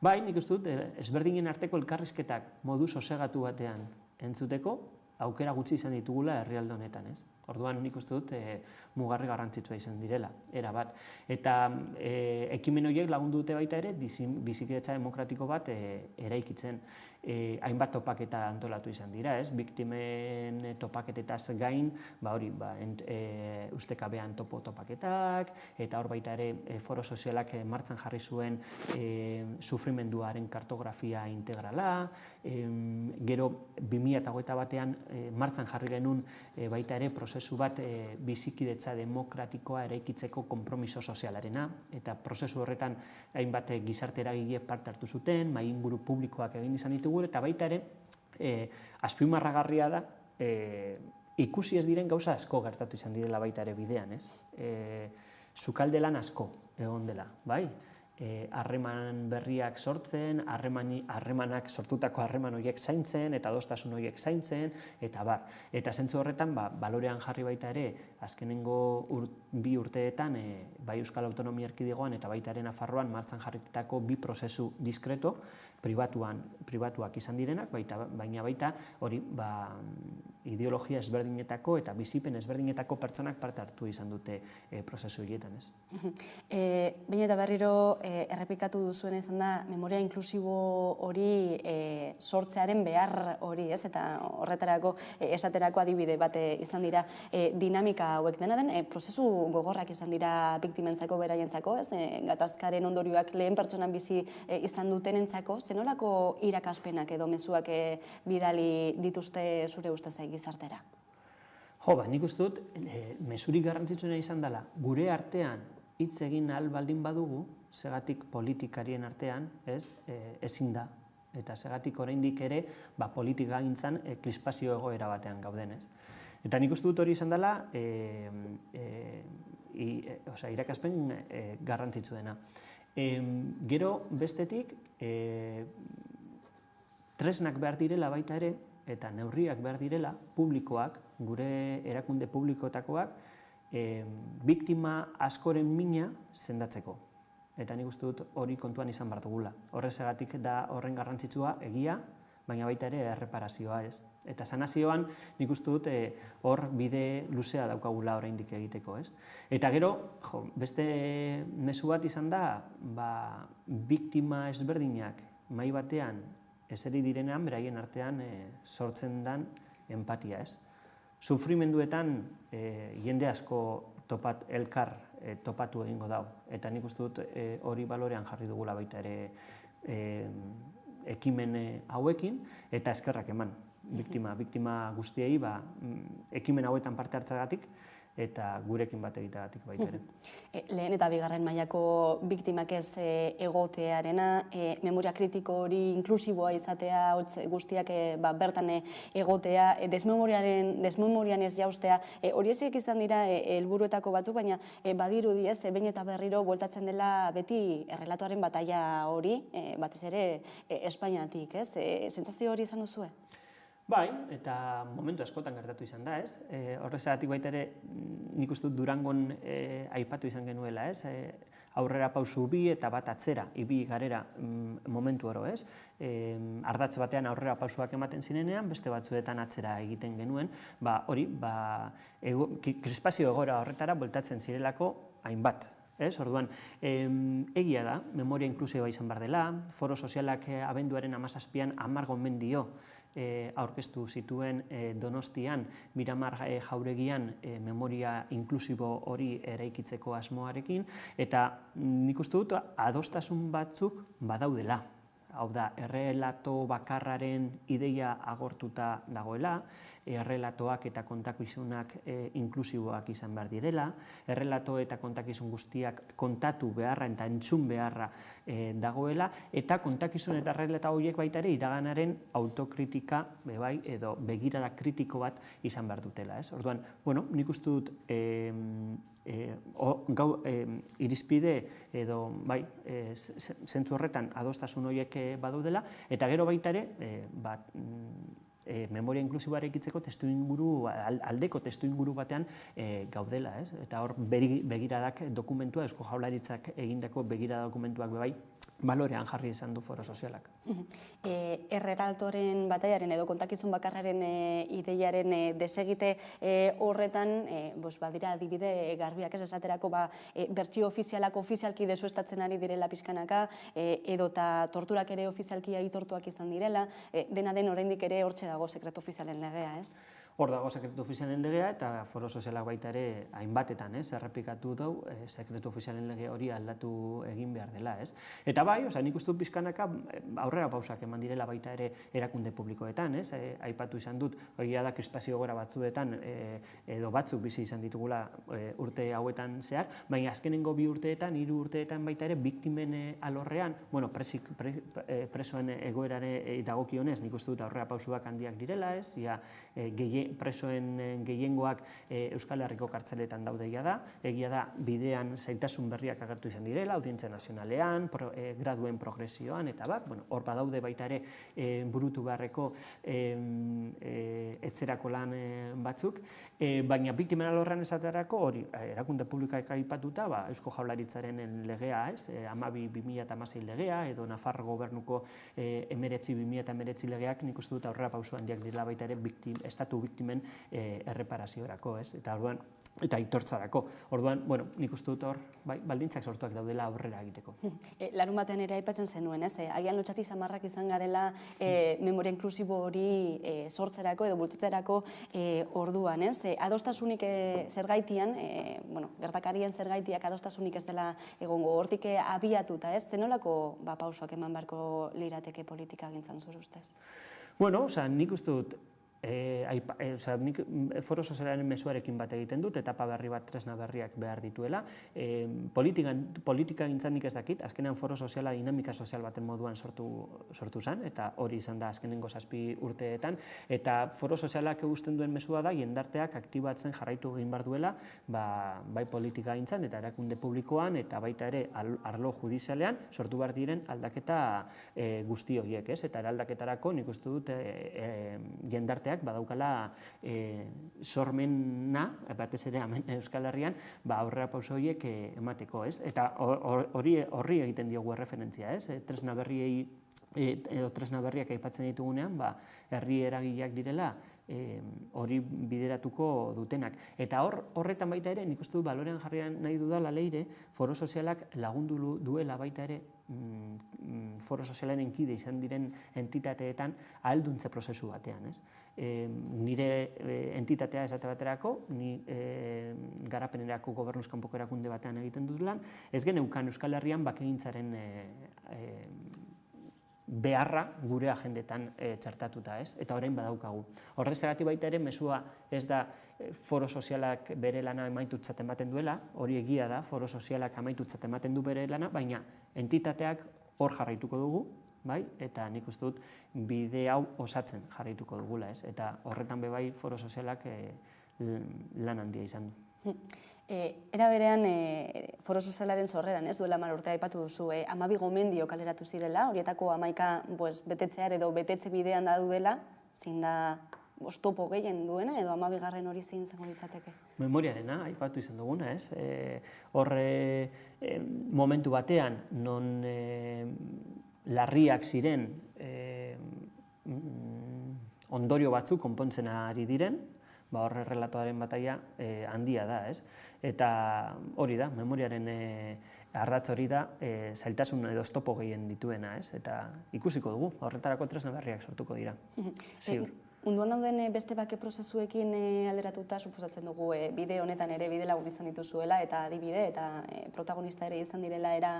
Bai, nik uste dut, ezberdinen arteko elkarrizketak modu sosegatu batean entzuteko, aukera gutxi izan ditugula herrialde honetan, ez? Orduan nik uste dut mugarri garrantzitsua izan direla, era bat. Eta ekimen horiek lagundu dute baita ere bizikidetza demokratiko bat eraikitzen. Hainbat topaketa antolatu izan dira, ez? Biktimen topaketetaz gain, ustekabean topo topaketak, eta hor baita ere foro sozialak martxan jarri zuen sufrimenduaren kartografia integrala, gero 2021 batean martxan jarri genuen baita ere prozesu bat bizikidetza demokratikoa eraikitzeko konpromiso sozialarena, eta prozesu horretan hainbat gizarte eragile parte hartu zuten, mahai inguru publikoak egin izan ditugu, eta baita ere azpimarragarria da ikusi ez diren gauza asko gertatu izan direla baita ere bidean, ez? Sukalde lan asko egon dela, bai? Harreman berriak sortzen, harremanak sortutako harreman horiek zaintzen, eta adostasun horiek zaintzen, eta bar. Eta zentzu horretan, balorean jarri baita ere, azkenengo 2 urteetan, bai Euskal Autonomia Erkidegoan eta baita ere Nafarroan martxan jarritako 2 prozesu diskreto, pribatuak izan direnak, baina baita hori ideologia ezberdinetako eta bizipen ezberdinetako pertsonak parte hartu izan dute prozesu horietan, ez? Baina eta berriro errepikatu duzuen izan da, memoria inklusibo hori sortzearen behar hori, ez? Eta horretarako esaterako adibide bat izan dira dinamika hauek dena den, prozesu gogorrak izan dira biktimentzako beraientzako, ez? Gatazkaren ondorioak lehen pertsonan bizi izan dutenentzako, zenolako irakaspenak edo mezuak bidali dituzte zure ustez gizartera? Nik uste dut, mezurik garrantzitsuena izan dela, gure artean hitz egin ahal baldin badugu, segatik politikarien artean, ezin da. Eta segatik oraindik ere, politika gintzan krispazio egoera batean gauden, ez? Eta nik uste dut hori izan dela, irakaspen garrantzitsuena. Gero bestetik, tresnak behar direla baita ere, eta neurriak behar direla, publikoak, gure erakunde publikoetakoak, biktima askoren mina sendatzeko. Eta nik uste dut hori kontuan izan behar dugula. Horrezegatik da horren garrantzitsua egia, baina baita ere erreparazioa, ez? Eta sanazioan nik uste dut hor bide luzea daukagula oraindik egiteko, ez? Eta gero, beste mezu bat izan da, biktima ezberdinak mahai batean eseri direnean, beraien artean sortzen den empatia, ez? Sufrimenduetan jende asko elkar topatu egingo dau. Eta nik uste dut hori balorean jarri dugula baita ere ekimen hauekin, eta eskerrak eman biktima guztiei ekimen hauetan parte hartzagatik, eta gurekin bat egiteagatik baita ere. Lehen eta bigarren mailako biktimak ez egotearena, memoria kritiko hori inklusiboa izatea, guztiak bertan egotea, desmemorian ez jaustea, hori eziek izan dira helburuetako batzuk, baina badirudi ez, behin eta berriro bueltatzen dela beti errelatoaren bataia hori, batez ere Espainiatik, ez? Sentsazio hori izan duzue? Bai, eta momentu askotan gertatu izan da, ez? Horrezagatik baita ere, nik uste dut Durangon aipatu izan genuela, ez? Aurrera pausu bi eta bat atzera, ibi garera momentu oro, ez? Ardatz batean aurrera pausuak ematen zinenean, beste batzuetan atzera egiten genuen, hori, krispazio egoera horretara bueltatzen zirelako hainbat. Orduan, egia da, memoria inklusioa izan behar dela, foro sozialak abenduaren 17an 10 gomendio aurkeztu zituen Donostian, Miramar jauregian memoria inklusibo hori eraikitzeko asmoarekin, eta nik uste dut adostasun batzuk badaudela. Hau da, errelato bakarraren ideia agortuta dagoela, errelatoak eta kontakizunak inklusiboak izan behar direla, errelato eta kontakizun guztiak kontatu beharra eta entzun beharra dagoela, eta kontakizun eta errelata horiek baita ere iraganaren autokritika edo begirada kritiko bat izan behar dutela. Orduan, nik uste dut irizpide edo zentzu horretan adostasun horiek badaudela, eta gero baita ere memoria inklusiboa eraikitzeko aldeko testuinguru batean gaudela, eta hor begiradak dokumentua, Eusko Jaurlaritzak egindako begirada dokumentuak bai balorean jarri izan du foro sozialak. Errelatoren bataiaren edo kontakizun bakarraren ideiaren desegite horretan badira adibide garbiak ez esaterako bertsio ofizialak ofizialki desuestatzen ari direla pixkanaka edo eta torturak ere ofizialki aitortuak izan direla, dena den oraindik ere hortxe dago sekretu ofizialen legea, ez? Hor dago sekretu ofizialen legea eta foro sozialak baita ere hainbatetan errepikatu dugu sekretu ofizialen lege hori aldatu egin behar dela. Eta nik uste dut pixkanaka aurrera pausak eman direla baita ere erakunde publikoetan. Aipatu izan dut, egia da krispazio gora batzuetan edo batzuk bizi izan ditugula urte hauetan zehar, baina azkenengo 2 urteetan, 3 urteetan baita ere biktimen alorrean, presoen egoerare dagokionez, nik uste dut aurrera pausuak handiak direla, presoen gehiengoak Euskal Herriko kartzeletan daudeia da, egia da bidean zailtasun berriak agertu izan direla, audientzia nazionalean, graduen progresioan, eta hor badaude baita ere burutu beharreko etzerako lan batzuk, baina biktimen alorrean esaterako hori erakunde publikoak aipatuta Eusko Jaurlaritzaren legea, 12/2016 legea, edo Nafarro gobernuko 19/2019 legeak nik uste dut aurrera pausu handiak dira baita ere estatu biktimen erreparaziorako, eta aitortzarako. Orduan, nik uste dut hor, baldintzak sortuak daudela aurrera egiteko. Larun batean ere aipatzen zenuen, agian lotxati samarrak izan garela memoria inklusibo hori sortzerako edo bultzatzerako orduan, adostasunik zergaitian, gertakarien zergaitiak adostasunik ez dela egongo hortik abiatuta, zenolako pausoak eman beharko lirateke politika gintzan zure ustez? Nik uste dut nik foro sozialaren mezuarekin bat egiten dut, etapa berri bat, tresna berriak behar dituela. Politika gintzan nik ez dakit, azkenean foro soziala dinamika sozial baten moduan sortu zen, eta hori izan da azkenengo 7 urteetan, eta foro sozialak egusten duen mezua da, jendarteak aktibatzen jarraitu egin behar duela, bai politika gintzan, eta erakunde publikoan, eta baita ere arlo judizialean, sortu behar diren aldaketa guzti horiek, eta eraldaketarako nik uste dut jendarteak badaukala sormena, batez ere Euskal Herrian, aurrera pauso horiek emateko, eta horri egiten diogu referentzia, tresna berriei edo tresna berriak aipatzen ditugunean, herri eragileak direla hori bideratuko dutenak. Eta horretan baita ere, nik uste du balorean jarrian nahi dudala leire, foro sozialak lagundu duela baita ere foro sozialaren kide izan diren entitateetan ahalduntze prozesu batean. Nire entitatea esate baterako, ni garapenerako gobernuz kanpoko erakunde batean egiten dut lan, ez geneukan Euskal Herrian bakegintzaren beharra gure agendetan txertatuta, eta orain badaukagu. Horrezagatik baita ere, mesua ez da foro sozialak bere lana amaitutzat ematen duela, hori egia da, foro sozialak amaitutzat ematen du bere lana, baina entitateak hor jarraituko dugu, eta nik uste dut bide hau osatzen jarraituko dugula, eta horretan bebai foro sozialak lan handia izan du. Era berean, foro sozialaren sorreran, duela 10 urte aipatu duzu, 12 gomendio kaleratu zirela, horietako 11 betetzear edo betetze bidean daudela, zein da oztopo gehien duena, edo 12. hori zein izango litzateke? Memoriarena, aipatu izan duguna, horre momentu batean, non larriak ziren ondorio batzuk konpontzen ari diren, horre relatoaren bataia handia da, eta hori da, memoriaren ardatz hori da, zailtasun edo oztopo gehien dituena, eta ikusiko dugu, horretarako tresna berriak sortuko dira. Munduan dauden beste bake prozesuekin alderatuta, suposatzen dugu bide honetan ere bide lagun izan dituzuela, eta adibide, eta protagonista ere izan direla era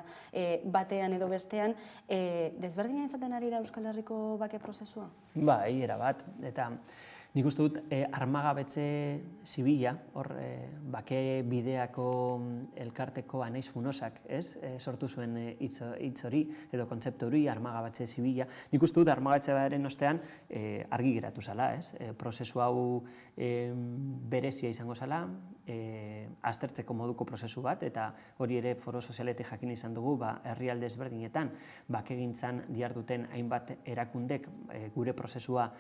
batean edo bestean, desberdina izaten ari da Euskal Herriko bake prozesua? Bai, era bat, eta Nik uste dut armagabetze zibila, hor bake bideako elkarteko Anaiz Funosak, sortu zuen hitz hori edo kontzeptu hori, armagabetze zibila. Nik uste dut armagabetzearen ostean argi geratu zala, prozesu hau berezia izango zala, aztertzeko moduko prozesu bat, eta hori ere Foro Sozialetik jakin izan dugu, herrialde ezberdinetan bakegintzan diharduten hainbat erakundek gure prozesua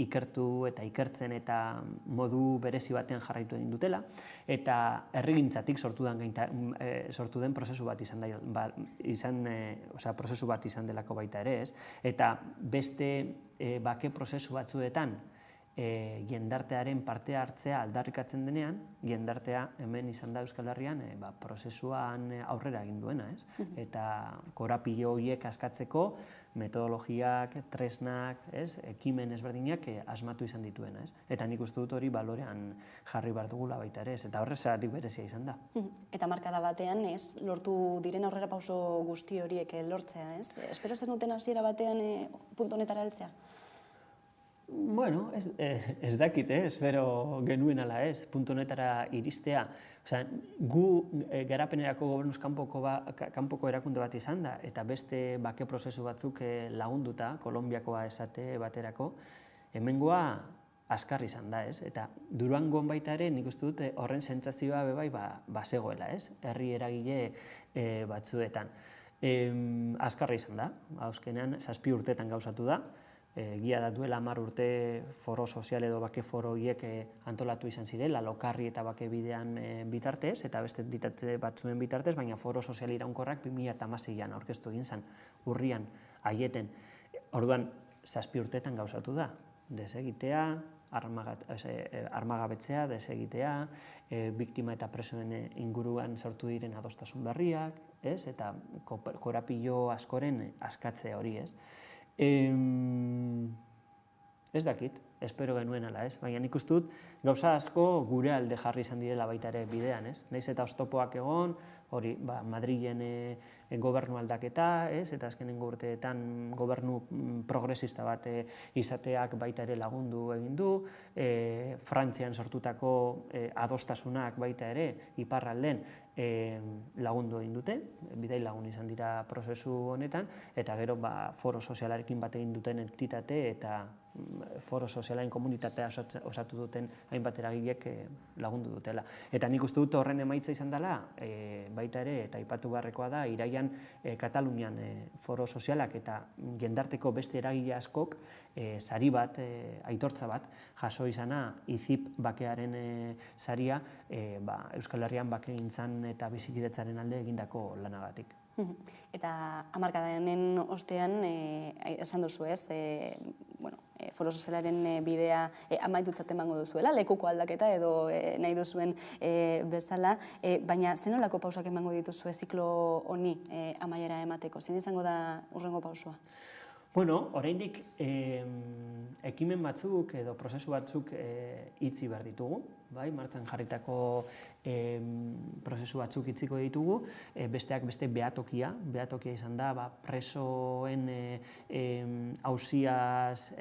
ikertu eta ikertzen eta modu berezi batean jarraitu egin dutela, eta herrigintzatik sortu den prozesu bat prozesu bat izan delako baita ere, eta beste bake prozesu batzuetan jendartearen parte hartzea aldarrikatzen denean, jendartea hemen izan da Euskal Herrian prozesuan aurrera egin duena, eta korapilo horiek askatzeko metodologiak, tresnak, ekimen ezberdinak asmatu izan dituena. Eta nik uste dut hori balorean jarri behar dugula baita ere, eta horrezari berezia izan da. Eta markada batean, lortu diren aurrera pauso guzti horiek lortzea, espero zenuten hasiera batean puntu honetara heltzea? Bueno, ez dakit, espero genuen ala puntu honetara iristea. Gu garapenerako gobernuz kanpoko erakunde bat izan da, eta beste bake prozesu batzuk lagunduta, Kolonbiakoa esate baterako, hemengoa azkar izan da, eta Durangon baita ere nik uste dut horren sentsazioa bebai bazegoela, herri eragile batzuetan. Azkarra izan da, azkenean 7 urteetan gauzatu da, egia da duela 10 urte foro sozial edo bake foro horiek antolatu izan zirela, lokarri eta bake bidean bitartez, eta beste entitate batzuen bitartez, baina foro sozial iraunkorrak 2016an aurkeztu egin zen, urrian, aieten. Orduan, 7 urteetan gauzatu da, desegitea, armagabetzea, desegitea, biktima eta presoen inguruan sortu diren adostasun berriak, eta korapilo askoren askatzea hori, ez dakit, espero genuen ala, baina nik uste dut gauza asko gure alde jarri izan direla baita ere bidean, nahiz eta oztopoak egon, hori Madrilen gobernu aldaketa, eta azkenengo urteetan gobernu progresista bat izateak baita ere lagundu egin du, Frantzian sortutako adostasunak baita ere iparralden lagundu egin dute, bidai lagun izan dira prozesu honetan, eta gero foro sozialarekin bat egin duten entitate eta foro sozialaren komunitatea osatu duten hainbat eragilek lagundu dutela. Eta nik uste dut horren emaitza izan dela, baita ere, eta aipatu beharrekoa da, iraian Katalunian foro sozialak eta jendarteko beste eragile askok sari bat, aitortza bat, jaso izana IZIP bakearen saria Euskal Herrian bakegintzan eta bizikidetzaren alde egindako lanagatik. Eta hamarkadanen ostean, esan duzu foro sozialaren bidea amaitutzat emango duzuela, lekuko aldaketa edo nahi duzuen bezala, baina zenolako pausak emango dituzue ziklo honi amaiera emateko? Zein izango da hurrengo pausua? Bueno, oraindik ekimen batzuk edo prozesu batzuk itzi behar ditugu, martxan jarritako prozesu batzuk itziko ditugu, besteak beste behatokia izan da, presoen auziaz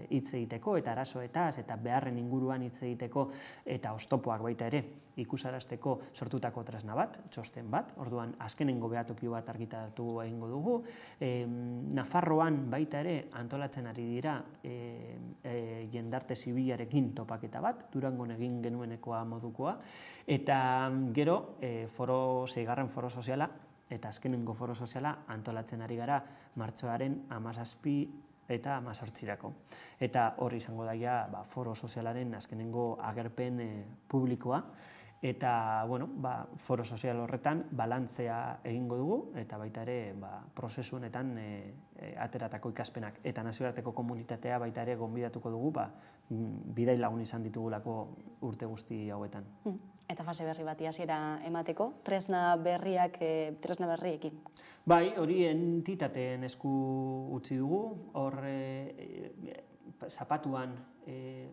hitz egiteko eta arazoetaz eta beharren inguruan hitz egiteko eta oztopoak baita ere ikusarazteko sortutako tresna bat, txosten bat, orduan azkenengo behatokio bat argitaratu egingo dugu. Nafarroan baita ere antolatzen ari dira jendarte zibilarekin topaketa bat, Durangon egin genuenekoa modukoa, eta gero 6. foro soziala eta azkenengo foro soziala antolatzen ari gara martxoaren 17 eta 18irako. Eta hori izango daia foro sozialaren azkenengo agerpen publikoa, eta foro sozial horretan balantzea egingo dugu, eta baita ere prozesu honetan ateratako ikaspenak eta nazioarteko komunitatea baita ere gonbidatuko dugu bidai lagun izan ditugulako urte guzti hauetan. Eta fase berri bati hasiera emateko, tresna berriekin? Bai, hori entitateen esku utzi dugu, hor zapatuan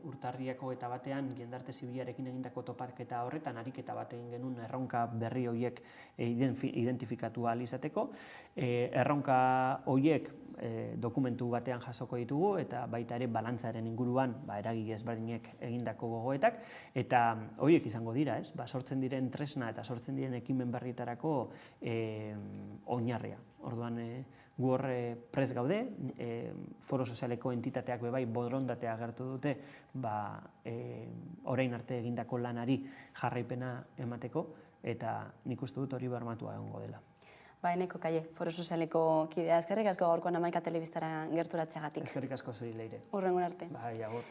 urtarriako eta batean jendarte zibilarekin egindako topaketa horretan ariketa bat egin genuen erronka berri horiek identifikatu ahal izateko. Erronka horiek dokumentu batean jasoko ditugu eta baita ere balantzaren inguruan eragile ezberdinek egindako gogoetak eta horiek izango dira, sortzen diren tresna eta sortzen diren ekimen berrietarako oinarria. Orduan gu hor prest gaude, foro sozialeko entitateak bebai borondatea agertu dute orain arte egindako lanari jarraipena emateko eta nik uste dut hori bermatua egongo dela. Eneko Kaie, foro sozialeko kidea, eskerrik asko gaurkoan Hamaika telebistara gerturatzeagatik. Eskerrik asko zuri, Leire. Hurrengo arte. Bai, agur.